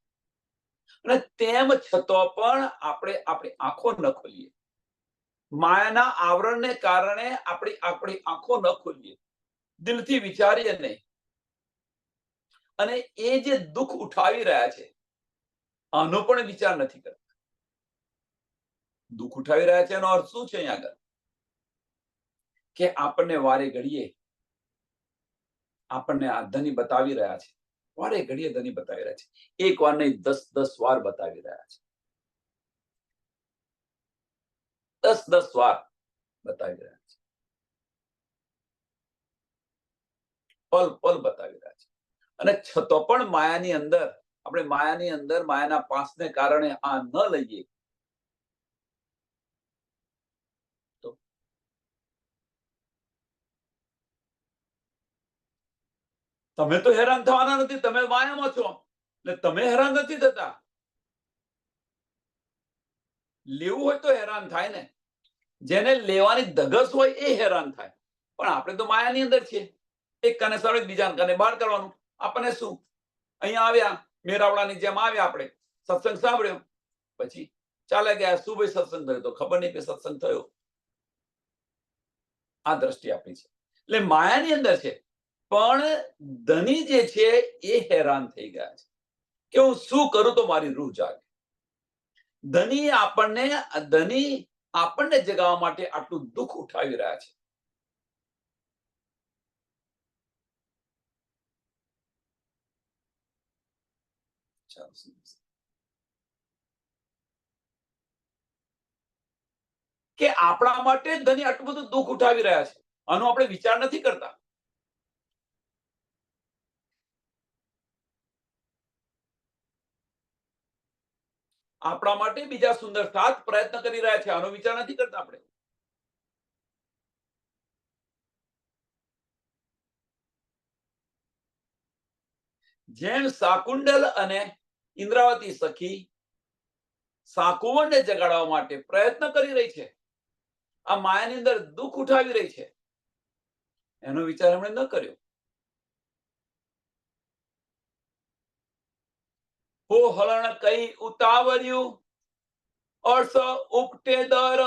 અને તેમ છતાં પણ આપણે આપણી આંખો ન ખોલીએ, માયાના આવરણને કારણે આપણી આંખો ન ખોલીએ, દિલથી વિચારીએ નહીં, અને એ જે દુઃખ ઉઠાવી રહ્યા છે આનો પણ વિચાર નથી કરતા. દુઃખ ઉઠાવી રહ્યા છે એનો અર્થ શું છે? અહીંયા આગળ કે આપણને વારે ઘડીએ આપણને આ ધની બતાવી રહ્યા છે, વારે ઘડીએ ધની બતાવી રહ્યા છે. એક વાર નહીં, 10 વાર બતાવી રહ્યા છે. 10 વાર બતાવી રહ્યા છે, પલ પલ બતાવી રહ્યા છે. અને છતો પણ માયાની અંદર, આપણે માયાની અંદર માયાના પાસને કારણે આ ન લઈએ તો તમે તો હેરાન થવાના નથી, તમે માયામાં છો એટલે તમે હેરાન નથી થતા. લેવું હોય તો હેરાન થાય ને, જેને લેવાની ધગસ હોય એ હેરાન થાય. પણ આપણે તો માયાની અંદર છીએ. એક કાને સળગ બીજા કાને બહાર કરવાનું. આપણને શું, અહીંયા આવ્યા મેરાવડાની જેમ આવ્યા, આપણે સત્સંગ સાંભળ્યો, પછી ચાલે ગયા. શું ભાઈ સત્સંગ થયો? તો ખબર નહીં કે સત્સંગ થયો. આ દ્રષ્ટિ આપણી છે. એટલે માયાની અંદર છે. પણ ધની જે છે એ હેરાન થઈ ગયા છે કે હું શું કરું તો મારી રૂહ જાગે. ધની આપણને જગાવવા માટે આટલું દુઃખ ઉઠાવી રહ્યા છે. કે આપણા માટે ધની આટલું બધું દુઃખ ઉઠાવી રહ્યા છે, આનો આપણે વિચાર નથી કરતા. આપણા માટે બીજા સુંદર 7 પ્રયત્ન કરી રહ્યા છે, આનો વિચાર નથી કરતા આપણે. જેમ શાકુંડલ અને ઇન્દ્રાવતી સખી શાકુવનને જગાડવા માટે પ્રયત્ન કરી રહી છે, આ માયાની અંદર દુઃખ ઉઠાવી રહી છે, એનો વિચાર એમણે ન કર્યો. હો હલણ કઈ ઉતાવળ્યું અર્સ ઉપટે દર,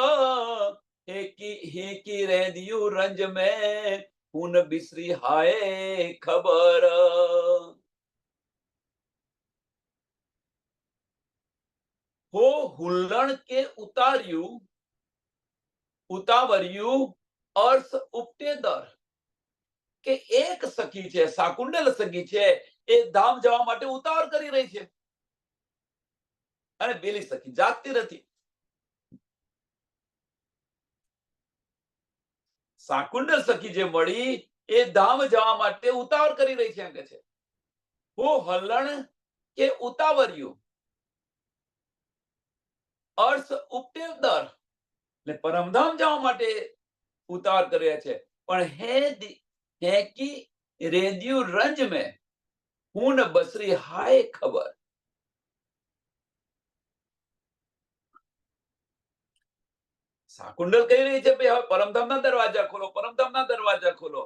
હેકી રેદિયું રંજ મેં હું બિસરી હાય ખબર. હો હુલ્લણ કે ઉતાવળ્યું અર્સ ઉપટે દર, કે એક સખી છે, શાકુંડલ સખી છે, એ ધામ જવા માટે ઉતાવળ કરી રહી છે, અને પેલી સખી જાગતી નથી. શાકુંડલ સખી જે મળી એ ધામ જવા માટે ઉતાવળ કરી રહી છે, એમ કે છે. હો હલણ કે ઉતાવળ્યું અર્થ ઉપટે દર, એટલે પરમધામ જવા માટે ઉતાવળ કરી રહ્યા છે, પણ હેકી રેદિયું રંજ મેં હું ન બસરી હાય ખબર. શાકુંડલ કહી રહી છે ભાઈ હવે પરમધામના દરવાજા ખોલો, પરમધામના દરવાજા ખોલો.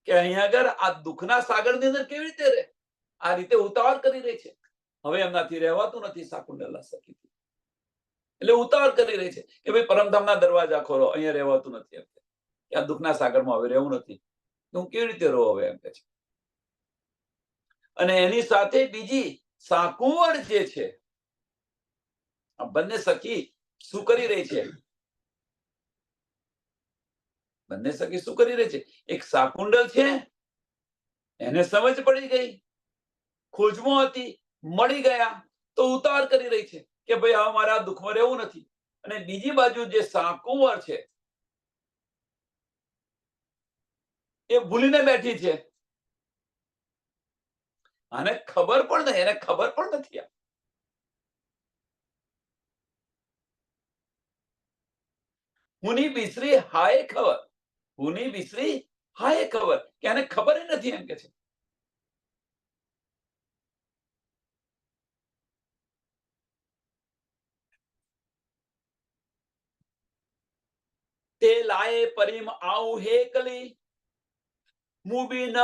કે અહીંયા આગળ આ દુઃખના સાગરની અંદર કેવી રીતે રહે? આ રીતે ઉતાવળ કરી રહી છે. હવે એમનાથી રહેવાતું નથી શાકુંડલના સખીથી, એટલે ઉતાવળ કરી રહી છે કે ભાઈ પરમધામના દરવાજા ખોલો, અહીંયા રહેવાતું નથી. એમ કે આ દુઃખના સાગરમાં હવે રહેવું નથી, હું કેવી રીતે રહું હવે, એમ કે છે. અને એની સાથે બીજી શાકુંવર જે છે, આ બંને સખી શું કરી રહી છે? બંને સખી શું કરી રહી છે? એક શાકુંડલ છે, એને સમજ પડી ગઈ, ખોજમાં હતી, મળી ગયા તો ઉતાવળ કરી રહી છે કે ભાઈ હવે મારે આ દુઃખમાં રહેવું નથી. અને બીજી બાજુ જે શાકુંવર છે એ ભૂલીને બેઠી છે, આને ખબર પણ નહીં, એને ખબર પણ નથી. હુની બિસરી હાય ખબર, હુની બિસરી હાય ખબર, કે આને ખબર નથી, એમ કે છે. તે લાયે પરિમ આવું હેકલી, મુબી ન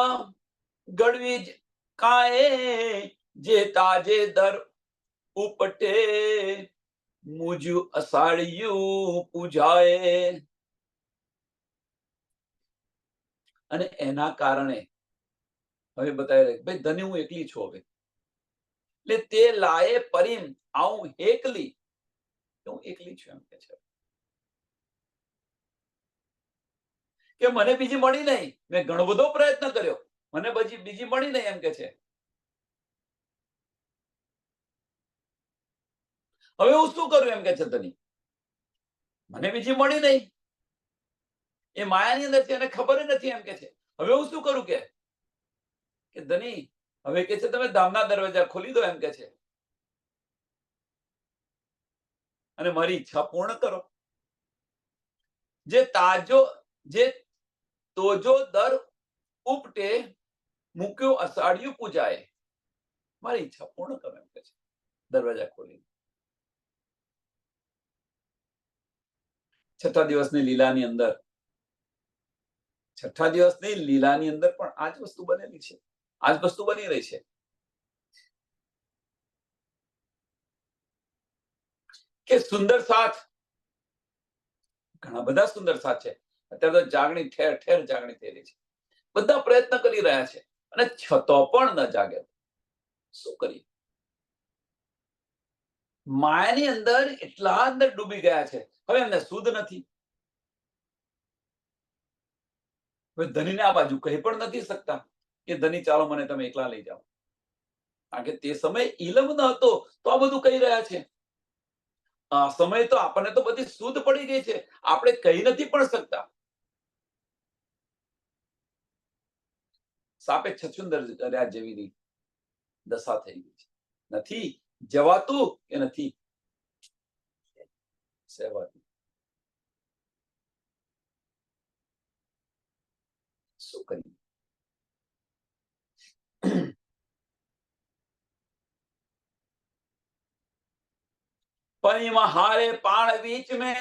ગળવી કાય, જે તાજે દર ઉપટે મુજુ અસાળિયું પૂજાય. અને એના કારણે હવે બતાવી ભાઈ ધની હું એકલી છું હવે, એટલે તે લાયે પરિમ આવું એકલી, હું એકલી છું, એમ કે છે કે મને બીજી મળી નહીં, મેં ઘણો બધો પ્રયત્ન કર્યો, મને બીજી મળી નહીં, એમ કે છે. હવે હું શું કરું, એમ કે છે ધની. મને બીજી મળી નહીં. એ માયાની અંદર છે, એને ખબર નથી એમ કે છે. હવે હું શું કરું કે ધની હવે કે છે તમે ધામના દરવાજા ખોલી દો એમ કે છે, અને મારી ઈચ્છા પૂર્ણ કરો. જે તોજો દર ઉપટે મૂક્યો અષાઢિયું પૂજાય. મારી ઈચ્છા પૂર્ણ કરો એમ કે છે, દરવાજા ખોલી. છઠ્ઠા દિવસની લીલાની અંદર પણ આ જ વસ્તુ બનેલી છે, આ જ વસ્તુ બની રહી છે કે સુંદર સાથ, ઘણા બધા સુંદર સાથ છે. અત્યારે તો જાગણી ઠેર ઠેર જાગણી થયેલી છે. બધા પ્રયત્ન કરી રહ્યા છે અને છતો પણ ન જાગે. શું કરીએ? માયાની અંદર એટલા અંદર ડૂબી ગયા છે. હવે એમને સુધ નથી. હવે ધનીને આ બાજુ કહી પણ નથી શકતા કે ધની ચાલો મને તમે એકલા લઈ જાઓ, કારણ કે તે સમય ઇલમ ન હતો તો આ બધું કહી રહ્યા છે. આ સમય તો આપણને તો બધી સુધ પડી ગઈ છે, આપણે કહી નથી પણ શકતા. સાપે છછુંદર કર્યા જેવી દશા થઈ ગઈ છે. નથી જવાતું કે નથી સહેવાતું. શું કરીએ? पनी हारे पाण बीच में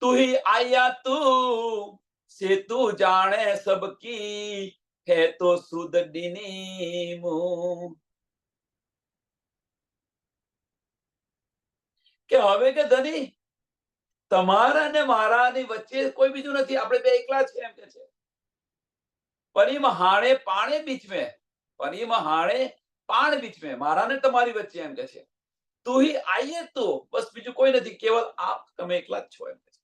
तू ही आया तू से तू जाने सबकी है तो सुध डीनी मुंह. કે હવે કે ધની તમારા ને મારાની વચ્ચે કોઈ બીજું નથી, આપણે બે એકલા છે એમ કે છે. પરીમ હાણે પાણે બીચ में, પરીમ હાણે પાણ બીચ में, મારા ને તમારી વચ્ચે એમ કે છે. તું ही आइए तो, બસ બીજું કોઈ નથી, કેવલ આપ, તમે એકલા જ છો એમ કે છે.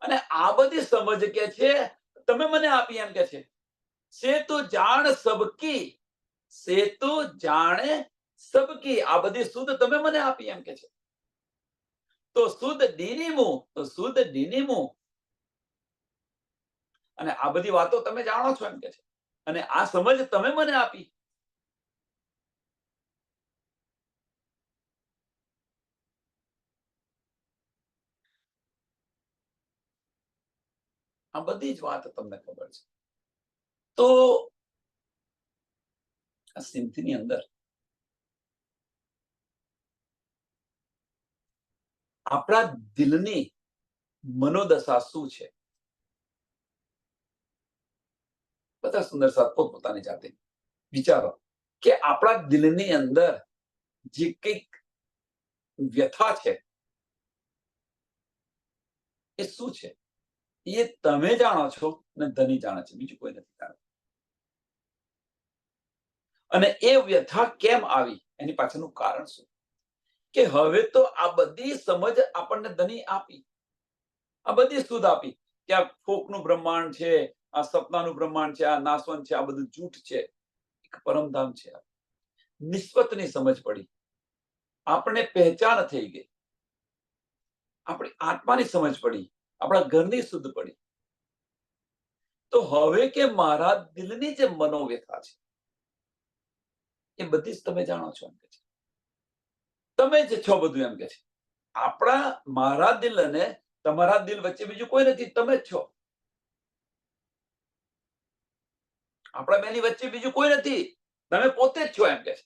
અને આ બધી સમજ કે છે તમે મને આપી એમ કે છે. સે તું જાણ સબકી, સે તું જાણે સબકી, આ બધી શુદ્ધ તમે મને આપી એમ કે છે. તો શુદ્ધ ડીનીમું, તો શુદ્ધ ડીનીમું, અને આ બધી વાતો તમે જાણો છો એમ કે છે, અને આ સમજ તમે મને આપી. આ બધી જ વાત તમને ખબર છે. તો આ સિંથની અંદર આપણા દિલની મનોદશા શું છે? બધા સુંદર સાથ પોતપોતાની જાતે વિચારો કે આપણા દિલની અંદર જે કંઈક વ્યથા છે એ શું છે? એ તમે જાણો છો અને ધની જાણે છે, બીજું કોઈ નથી જાણતું. અને એ વ્યથા કેમ આવી, એની પાછળનું કારણ શું? કે હવે તો આ બધી સમજ આપણને ધની આપી, આ બધી સુધ આપી કે આ ફોકનું બ્રહ્માંડ છે, આ સપનાનું બ્રહ્માંડ છે, આ નાશવંત છે, આ બધું જૂઠ છે, એક પરમધામ છે. નિસ્બતની સમજ પડી, આપણે પહેચાન થઈ ગઈ, આપણી આત્માની સમજ પડી, આપણા ઘરની શુદ્ધ પડી. તો હવે કે મારા દિલની જે મનોવ્યથા છે એ બધી જ તમે જાણો છો એમ કે છે. તમે જ છો બધું એમ કે છે. મારા દિલ અને તમારા દિલ વચ્ચે બીજું કોઈ નથી, તમે જ છો. આપણા બેની વચ્ચે બીજું કોઈ નથી, તમે પોતે જ છો એમ કે છે.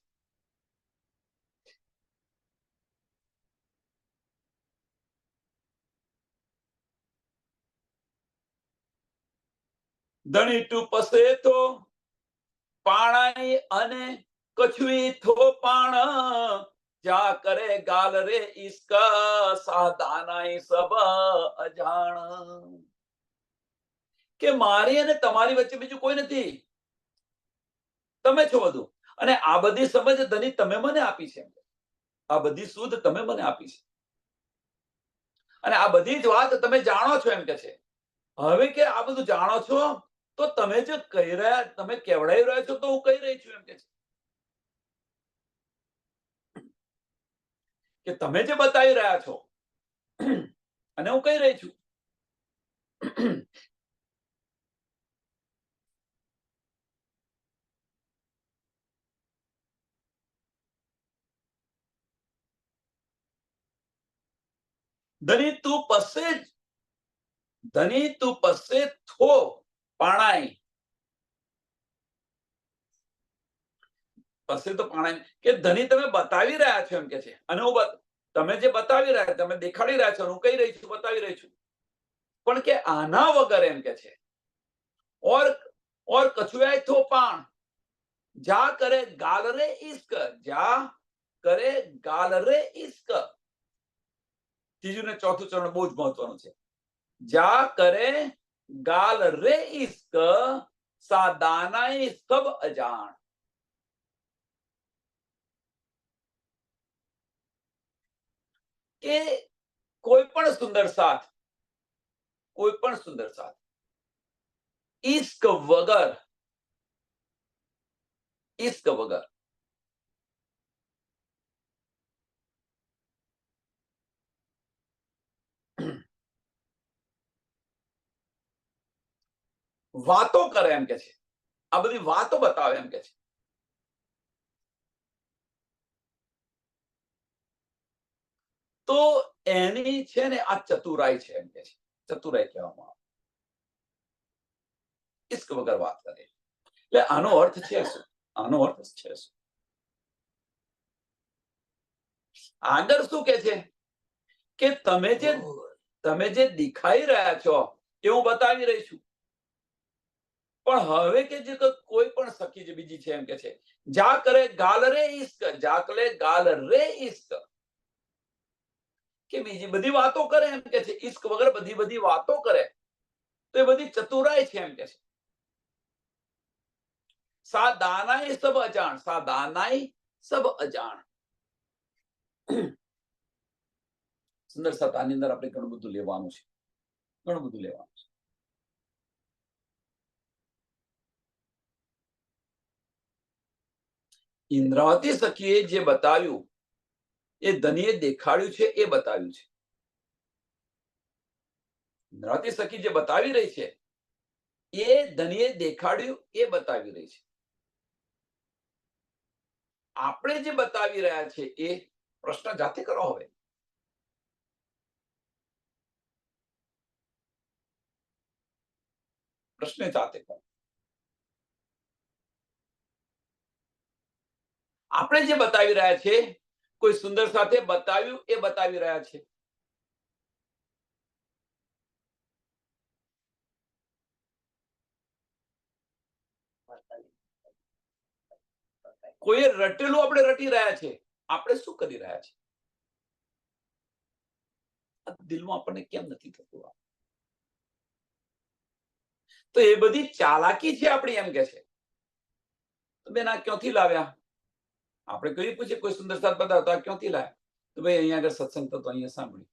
ધણી તું પસે તો પાણાઈ અને કછવી થો પાણ જા કરે ગાલ રે ઇસકા સાધાનાઈ સબ અજાણ. કે મારી અને તમારી વચ્ચે બીજું કોઈ નથી, તમે છો બધું. અને આ બધી સમજ ધની તમે મને આપી છે, આ બધી શુદ્ધ તમે મને આપી છે, અને આ બધી જ વાત તમે જાણો છો એમ કે છે. હવે કે આ બધું જાણો છો તો તમે જે કહી રહ્યા, તમે કેવડાવી રહ્યા છો તો હું કહી રહી છું એમ કે છે. કે તમે જે બતાવી રહ્યા છો અને હું કહી રહી છું ધની તું પસે થો પાણાઈ પસે તો પાણાઈ કે ધની તમે બતાવી રહ્યા છો એમ કે છે અને હું તમે જે બતાવી રહ્યા તમે દેખાડી રહ્યા છો હું કહી રહી છું બતાવી રહી છું પણ કે આના વગર એમ કે છે ઓર કછુઆય થો પાણ જા કરે ગાલ રે ઇશ્ક જા કરે ગાલ રે ઇશ્ક ત્રીજું ને ચોથું ચરણ બહુ જ મહત્વનું છે જા કરે ગાલ રે ઇશ્ક સાદાનાઈ સબ અજાણ કે કોઈ પણ સુંદર સાથ ઇશ્ક વગર વાતો કરે એમ કે છે આ બધી વાતો બતાવે એમ કે છે તો એની છે ને આ ચતુરાઈ છે એમ કે છે ચતુરાઈ કહેવામાં આવે ઇશ્ક વગર વાત કરે એટલે આનો અર્થ છે શું આગળ શું કે છે કે તમે જે દેખાઈ રહ્યા છો એ હું બતાવી રહી છું પણ હવે કે જે કોઈ પણ સખી જે બીજી છે એમ કે છે જા કરે ગાલ રે ઇશ્ક કે બીજી બધી વાતો કરે એમ કે છે ઇશ્ક વગર બધી વાતો કરે તો એ બધી ચતુરાઈ છે એમ કે છે સાદાનાઈ સબ અજાણ સુંદર સાથ આની અંદર આપણે ઘણું બધું લેવાનું છે ઇન્દ્રાવતી સખીએ જે બતાવ્યું એ ધનીએ દેખાડ્યું છે એ બતાવ્યું છે ઇન્દ્રાવતી સખી જે બતાવી રહી છે એ ધનીએ દેખાડ્યું એ બતાવી રહી છે આપણે જે બતાવી રહ્યા છે એ પ્રશ્ન જાતે કરો હવે પ્રશ્ન જાતે કરો આપણે જે બતાવી રહ્યા છે કોઈ સુંદર સાથે બતાવ્યું એ બતાવી રહ્યા છે કોઈએ રટેલું આપણે રટી રહ્યા છે આપણે શું કરી રહ્યા છે દિલમાં આપણને કેમ નથી થતું તો એ બધી ચાલાકી છે આપણી એમ કે છે તો બેન આ ક્યાંથી લાવ્યા આપણે કઈ પૂછે કોઈ સુંદર સાથ બતાવતા ક્યાંથી લાવ્યા તો ભાઈ અહીંયા આગળ સત્સંગ તો અહીંયા સાંભળ્યું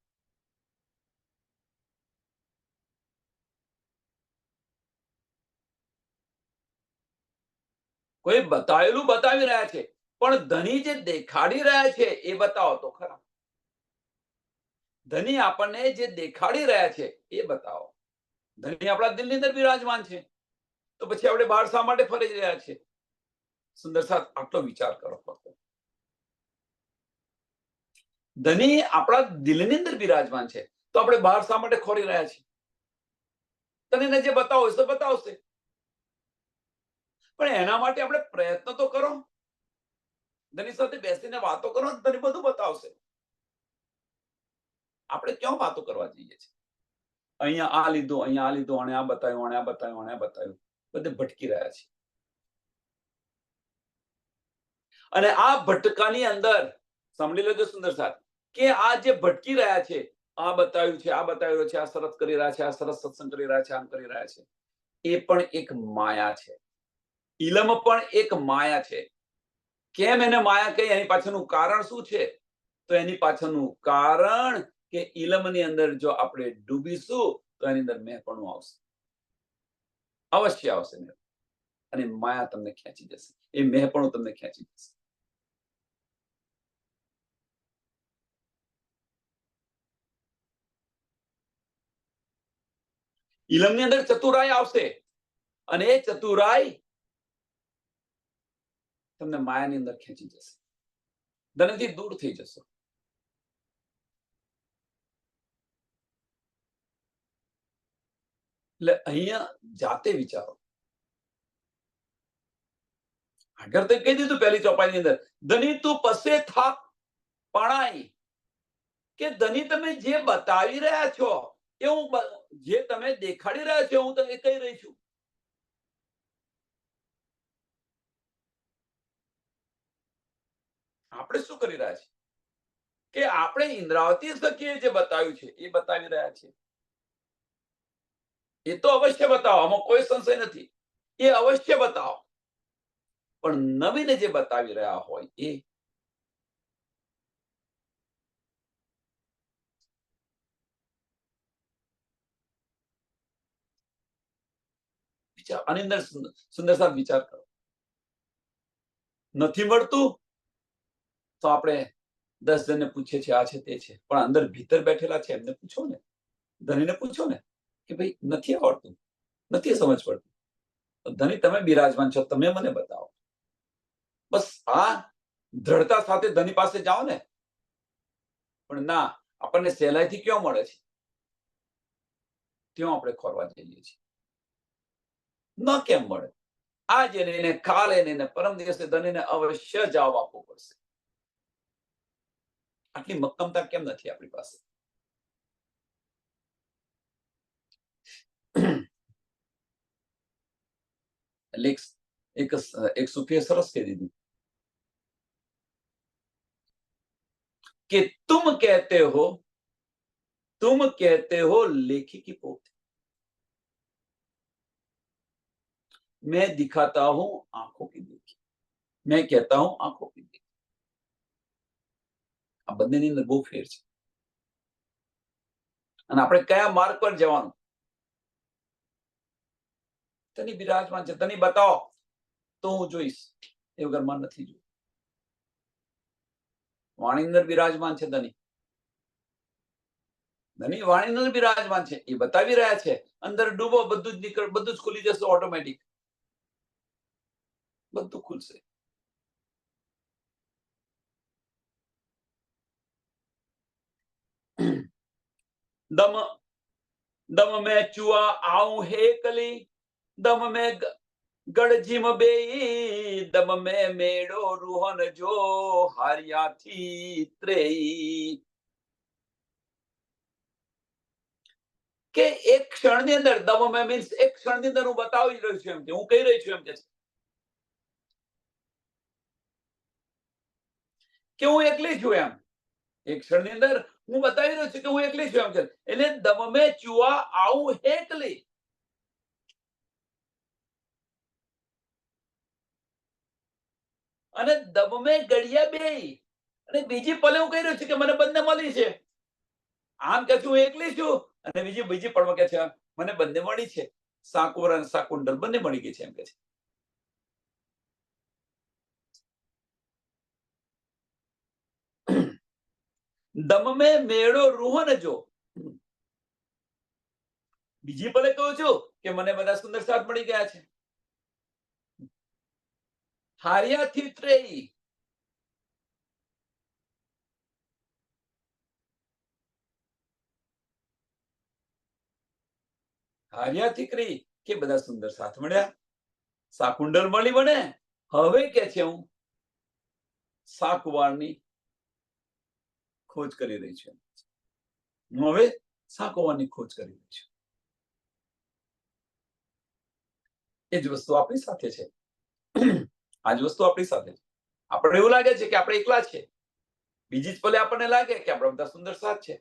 કોઈ બતાવેલું બતાવી રહ્યા છે પણ ધની જે દેખાડી રહ્યા છે એ બતાવો તો ખરા ધની આપણને જે દેખાડી રહ્યા છે એ બતાવો ધની આપણા દિલની અંદર બિરાજમાન છે તો પછી આપણે બહાર શા માટે ફરી રહ્યા છે સુંદર સાથ આટલો વિચાર કરો ફક્ત ધની આપણા દિલની અંદર બિરાજમાન છે તો આપણે બહાર શા માટે ખોરી રહ્યા છીએ તને જે બતાવો તો બતાવશે પણ એના માટે આપણે પ્રયત્ન તો કરો ધની સાથે બેસીને વાતો કરો ધની બધું બતાવશે આપણે ક્યાં વાતો કરવા જઈએ છીએ અહીંયા આ લીધું અને આ બતાવ્યું બધે ભટકી રહ્યા છે અને આ ભટકાની અંદર સાંભળી લેજો સુંદર સાથ કે આ જે ભટકી રહ્યા છે આ બતાવ્યું છે આ સરસ કરી રહ્યા છે આ સરસ સત્સંગ કરી રહ્યા છે આમ કરી રહ્યા છે એ પણ એક માયા છે ઇલમ પણ એક માયા છે કેમ એને માયા કહી એની પાછળનું કારણ શું છે તો એની પાછળનું કારણ કે ઇલમની અંદર જો આપણે ડૂબીશું તો એની અંદર મેંપણું આવશે અવશ્ય આવશે અને માયા તમને ખેંચી જશે એ મેંપણું તમને ખેંચી જશે ઇલમની અંદર ચતુરાઈ આવશે અને એ ચતુરાઈ તમને માયાની અંદર ખેંચી જશે, ધનથી દૂર થઈ જશો. એટલે અહીંયા જાતે વિચારો. આગળ તો કહી દીધું પહેલી ચોપાઈની અંદર, ધની તું પસે થાક પણાઈ, કે ધની તમે જે બતાવી રહ્યા છો એ હું જે તમે દેખાડી રહ્યા છો હું તો એ કહી રહી છું. આપણે શું કરી રહ્યા છીએ કે આપણે ઇન્દ્રાવતી સખીએ જે બતાવ્યું છે એ બતાવી રહ્યા છીએ. એ તો અવશ્ય બતાવો, આમાં કોઈ સંશય નથી, એ અવશ્ય બતાવો. પણ નવીને જે બતાવી રહ્યા હોય એ વિચાર, આની અંદર સુંદર સાહેબ વિચાર કરો. નથી મળતું તો આપણે 10 જણને પૂછીએ છીએ આ છે તે છે, પણ અંદર ભીતર બેઠેલા છે એમને પૂછો ને, ધનીને પૂછો ને કે ભાઈ નથી આવડતું, નથી સમજ પડતી, તો ધની તમે બિરાજમાન છો, તમે મને બતાવો. બસ આ દ્રઢતા સાથે ધની પાસે જાઓ ને. પણ ના, આપણને સહેલાઈથી ક્યાં મળે છે, ત્યાં આપણે ખોરવા જઈએ છીએ. ન કેમ મળે? આજે લઈને કાલે લઈને પરમ દિવસે ધનીને અવશ્ય જવાબ આપવો પડશે. આટલી મક્કમતા કેમ નથી આપણી પાસે? એક સુફીએ સરસ કહી દીધું કે तुम कहते हो लेखी की पोत, मैं दिखाता हूं आंखों की देखी, मैं कहता हूं आंखों की देखी. આ બંનેની અંદર બહુ ફેર છે. અને આપણે કયા માર્ગ પર જવાનું? તની બિરાજમાન છે, તની બતાવો તો હું જોઈશ, એ વગર માં નથી જોયું. વાણી અંદર બિરાજમાન છે ધની, ધની વાણી અંદર બિરાજમાન છે, એ બતાવી રહ્યા છે. અંદર ડૂબો, બધું જ નીકળ, બધું જ ખુલી જશે ઓટોમેટિક, બધું ખુલશે. दम दम में चुआ आऊं हेकली, दम में गढ़जिम बेई, दम में मेड़ो रुहन जो हारिया थी त्रेई. કે એક ક્ષણની અંદર, દમ મેં મીન્સ એક ક્ષણની અંદર હું બતાવી રહ્યો છું, એમ કે હું કહી રહી છું એમ કે હું એકલી છું એમ. એક ક્ષણની અંદર હું બતાવી રહ્યો છું કે હું એકલી છું એમ કે. એટલે દમ મેં ચુઆ આવું એકલી, અને દમ મેં ગળિયા બે, અને બીજી પલે હું કહી રહ્યો છું કે મને બંને મળી છે. આમ કે હું એકલી છું, અને બીજી પળમાં કે છે મને બંને મળી છે, સાકુર અને સાકુંડલ બંને મળી ગઈ છે એમ કે છે. દમ મેં મેળો રૂહન જો, બીજી પલે કહું છું કે મને બધા સુંદર સાથ મળી ગયા છે. હાર્યાથી ત્રેઈ, હાર્યાથી ક્રી, કે બધા સુંદર સાથ મળ્યા, સાકુંડલ મળી મને. હવે કે છે હું સાકુવારની ખોજ કરી રહી છું. હું હવે સાકુવારની ખોજ કરી રહી છું. એ જ વસ્તુ આપણી સાથે છે. આ જ વસ્તુ આપણી સાથે છે. આપણે એવું લાગે છે કે આપણે એકલા છે, બીજી જ પલે આપણને લાગે કે આપણા બધા સુંદર સાથ છે,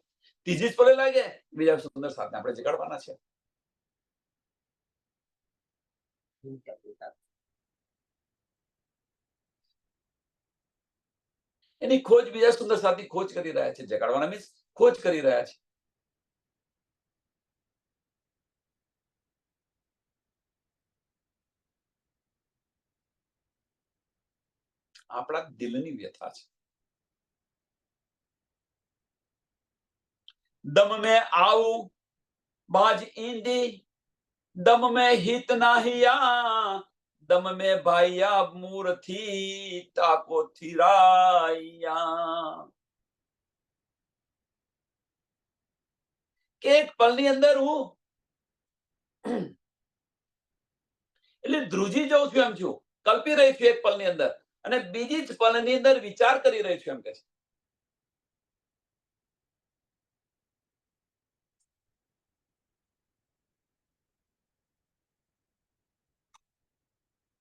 ત્રીજી જ પલે લાગે બીજા સુંદર સાથને આપણે જગાડવાના છે. એની ખોજ બીજા સુંદર સાથી ખોજ કરી રહ્યા છે. જગાડવાના મીન્સ ખોજ કરી રહ્યા છે. આપણા દિલની વ્યથા છે. દમ મેં આવું બાજ ઈંડી, दम में हित नाहिया, दम में भाइया मूर्ति ताको थिराइया। કે એક પલની અંદર હું એટલે ધ્રુજી જાઉં છું એમ છું, કલ્પી રહી છું એક પલની અંદર, અને બીજી જ પલની અંદર વિચાર કરી રહી છું એમ કે છે.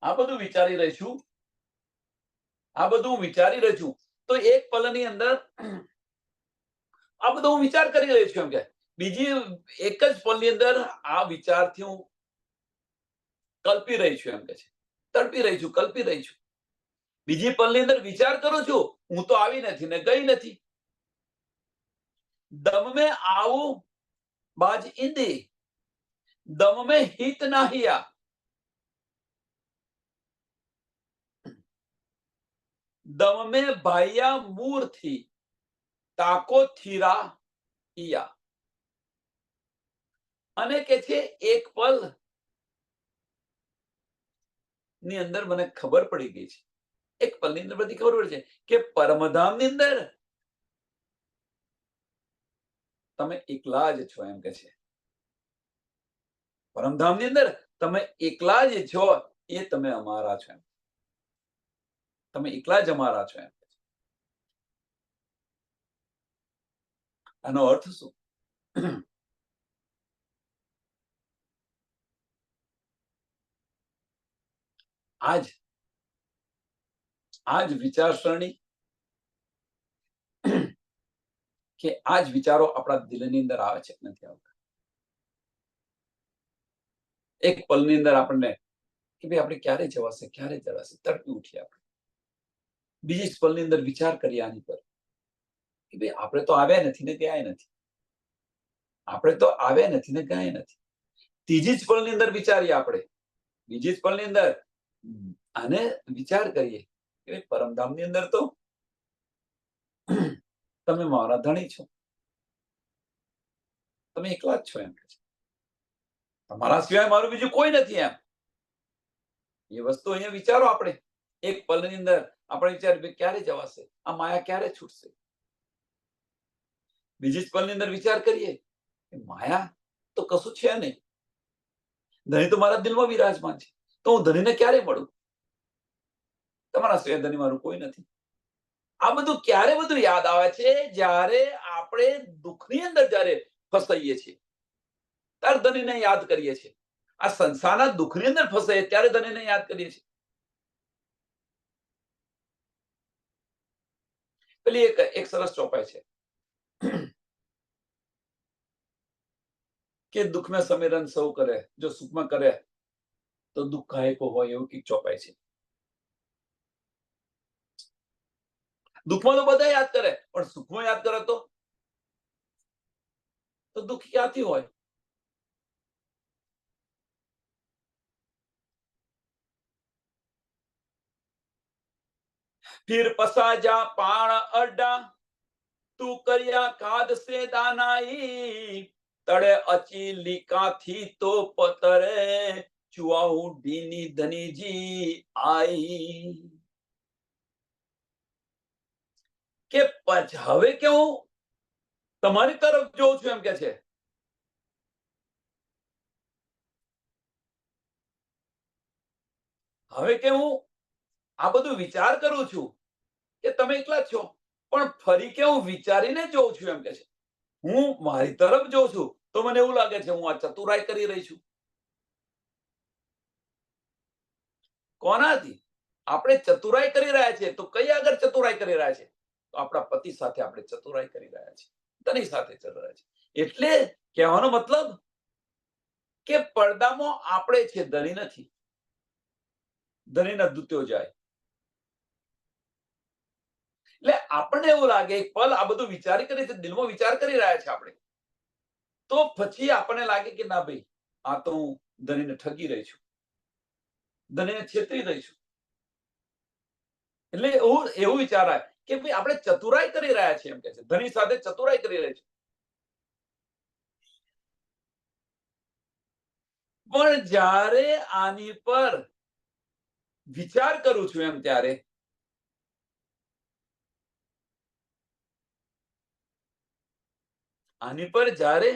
આ બધું વિચારી રહી છું, આ બધું હું વિચારી રહી છું. તો એક પલની અંદર આ બધું હું વિચાર કરી રહી છું એમ કે બીજી એક જ પલની અંદર આ વિચારથી હું કલ્પી રહી છું એમ કે છે, તડપી રહી છું, કલ્પી રહી છું. બીજી પલની અંદર વિચાર કરું છું, હું તો આવી નથી ને ગઈ નથી. દમ में આવું બાજ ઈંદી, દમ में हित नाहिया, दम में भाइया मूर्ति ताको थिराइया. અને કે છે એક પલ ની અંદર મને ખબર પડી ગઈ છે, એક પલની અંદર બધી ખબર પડી છે કે પરમધામની અંદર તમે એકલા જ છો એમ કે છે. પરમધામની અંદર તમે એકલા જ છો, એ તમે અમારા છો એમ, તમે એકલા જ અમારા છો એમ. આનો અર્થ શું? આજ વિચારસરણી કે આજ વિચારો આપણા દિલની અંદર આવે છે કે નથી આવતા? એક પલની અંદર આપણને કે ભાઈ આપણે ક્યારે જવાશે, ક્યારે જવાશે, તડપી ઉઠીએ આપણે. બીજી જ પલની અંદર વિચાર કરીએ આની પર કે ભાઈ આપણે તો આવ્યા નથી ને ગયા નથી, આપણે તો આવ્યા નથી ને ગયા નથી. ત્રીજી જ પલની અંદર વિચારીએ આપણે, બીજી જ પલની અંદર આને વિચાર કરીએ કે પરમધામની અંદર તો તમે મારા ધણી છો, તમે એકલા જ છો એમ કે છે, તમારા સિવાય મારું બીજું કોઈ નથી એમ. એ વસ્તુ અહીંયા વિચારો આપણે એક પલની અંદર આપણે વિચાર ક્યારે જવાશે, આ માયા ક્યારે છૂટશે. બીજી જ પલની અંદર વિચાર કરીએ કે માયા તો કશું છે નહીં, ધણી તો મારા દિલમાં વિરાજમાન છે, તો હું ધણીને ક્યારે મળું, તમારા સિવાય ધણી મારું કોઈ નથી. આ બધું ક્યારે બધું યાદ આવે છે? જ્યારે આપણે દુઃખની અંદર જ્યારે ફસાઈએ છીએ ત્યારે ધણીને યાદ કરીએ છીએ. આ સંસારના દુઃખની અંદર ફસાઈએ ત્યારે ધણીને યાદ કરીએ છીએ. પેલી એક સરસ ચોપાઈ છે કે દુઃખમાં સમીરન સૌ કરે, જો સુખમાં કરે તો દુઃખ કાયકો હોય, એવું કઈક ચોપાઈ છે. દુઃખમાં તો બધા યાદ કરે, પણ સુખમાં યાદ કરે તો દુઃખ ક્યાંથી હોય? फिर पसा जा पाण अड्डा, તું કર્યા કાદ સે દાનાઈ, તળે અચી લીકાથી તો પતરે ચુઆઉ ડીની ધનીજી આઈ. કે હવે કે હું તમારી તરફ જોઉં છું એમ કે છે. હવે કે હું આ બધું વિચાર કરું છું કે તમે એકલા જ છો, પણ ફરી કે હું વિચારીને જોઉં છું એમ કે છે. હું મારી તરફ જોઉં છું તો મને એવું લાગે છે હું આ ચતુરાઈ કરી રહી છું. કોનાથી? આપણે ચતુરાઈ કરી રહ્યા છીએ, તો કઈ આગળ ચતુરાઈ કરી રહ્યા છે? તો આપણા પતિ સાથે આપણે ચતુરાઈ કરી રહ્યા છીએ, ધણી સાથે ચતુરાઈ છે. એટલે કહેવાનો મતલબ કે પડદામાં આપણે છે, ધણી નથી. ધણીના દૂત્યો જાય. એટલે આપણને એવું લાગે એક પલ આ બધું વિચારી કરી છે, દિલમાં વિચાર કરી રહ્યા છે આપણે, તો પછી આપણને લાગે કે ના ભાઈ આ તો હું ધણીને ઠગી રહી છું, ધણીને છેતરી રહી છું. એટલે એવું વિચારાય કે ભાઈ આપણે ચતુરાઈ કરી રહ્યા છીએ એમ કે છે, ધણી સાથે ચતુરાઈ કરી રહી છે. પણ જ્યારે આની પર વિચાર કરું છું એમ ત્યારે આની પર જ્યારે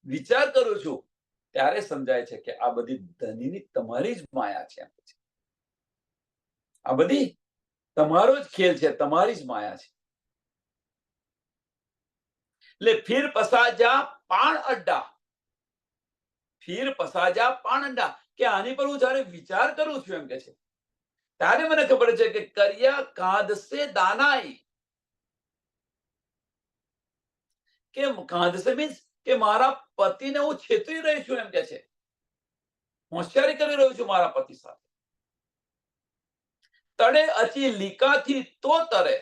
વિચાર કરું છું ત્યારે સમજાય છે કે આ બધી ધનીની તમારી જ માયા છે. આ બધી તમારો જ ખેલ છે, તમારી જ માયા છે. એટલે ફિર પસાજા પાણ અડ્ડા, ફિર પસાજા પાણ અડ્ડા, કે આની પર હું જ્યારે વિચાર કરું છું એમ કે છે ત્યારે મને ખબર છે કે કર્યા કાંદ સે દાનાઈ, કે કાંદ સે મીન્સ કે મારા પતિને હું છેતરી રહી છું એમ કે છે, હોશિયારી કરી રહ્યો છું મારા પતિ સાથે. તળે અચી લીકાથી તો તરે,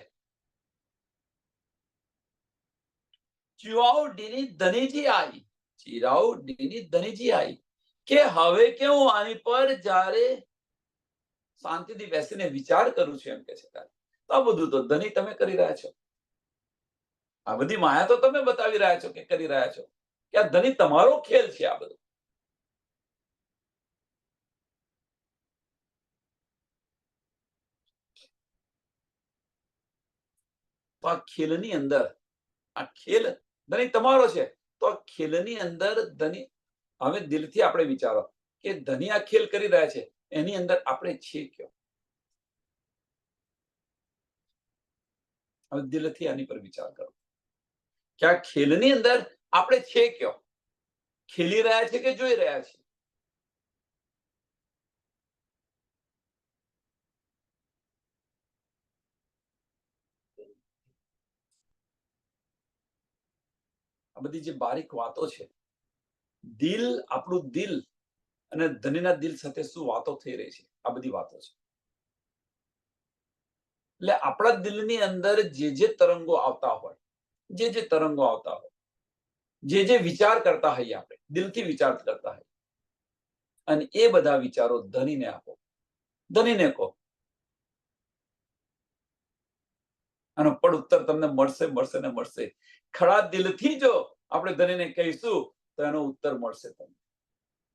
ચિરાઉડીની ધનીજી આવી, ચિરાઉડીની ધનીજી આવી, કે હવે કે હું આની પર જ્યારે શાંતિથી બેસીને વિચાર કરું છું એમ કે છે ત્યારે તો આ બધું તો ધની તમે કરી રહ્યા છો, આ બધી માયા તો તમે બતાવી રહ્યા છો કે કરી રહ્યા છો, કે આ ધની તમારો ખેલ છે આ બધું. તો આ ખેલની અંદર આ ખેલ ધની તમારો છે, તો આ ખેલની અંદર ધની હવે દિલથી આપણે વિચારો કે ધની આ ખેલ કરી રહ્યા છે એની અંદર આપણે છીએ કયો. હવે દિલથી આની પર વિચાર કરો કે આ ખેલની અંદર આપણે છે કયો, ખેલી રહ્યા છે કે જોઈ રહ્યા છે. આ બધી જે બારીક વાતો છે, દિલ, આપણું દિલ અને ધનીના દિલ સાથે શું વાતો થઈ રહી છે, આ બધી વાતો છે. એટલે આપણા દિલની અંદર જે તરંગો આવતા હોય, જે તરંગો આવતા હોય, જે વિચાર કરતા હોઈએ, આપણે દિલથી વિચાર કરતા હોઈએ, અને એ બધા વિચારો ધનીને આપો, ધનીને કહો, આનો પણ ઉત્તર તમને મળશે મળશે ને મળશે. ખરા દિલથી જો આપણે ધનીને કહીશું તો એનો ઉત્તર મળશે તમને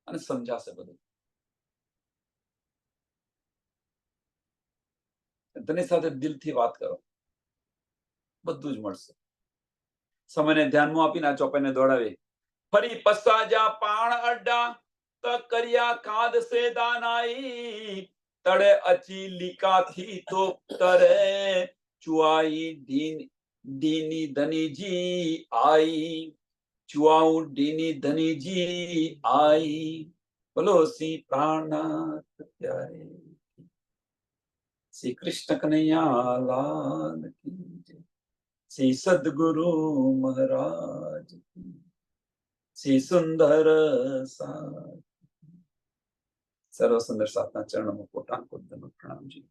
અને સમજાશે બધું. ધની સાથે દિલથી વાત કરો, બધું જ મળશે. સમયને ધ્યાનમાં આપીને આ ચોપાઈને દોડાવી. ફરી પસાજા પાણ અડ્ડા, તો કર્યા કાંદ સે દાનાઈ, તળે અચી લીકાથી તો તરે, ચુઆઈ ડીની ધનીજી આઈ, ચુઆઉ ડીની ધનીજી આઈ, બોલો શ્રી પ્રાણનાથ પ્યારે, શ્રી કૃષ્ણ કનૈયા લાલ કી જય, શ્રી સદગુરુ મહારાજ કી, શ્રી સુંદર સાથ, સર્વ સુંદર સાથના ચરણોમાં કોટાન કોટ પ્રણામજી.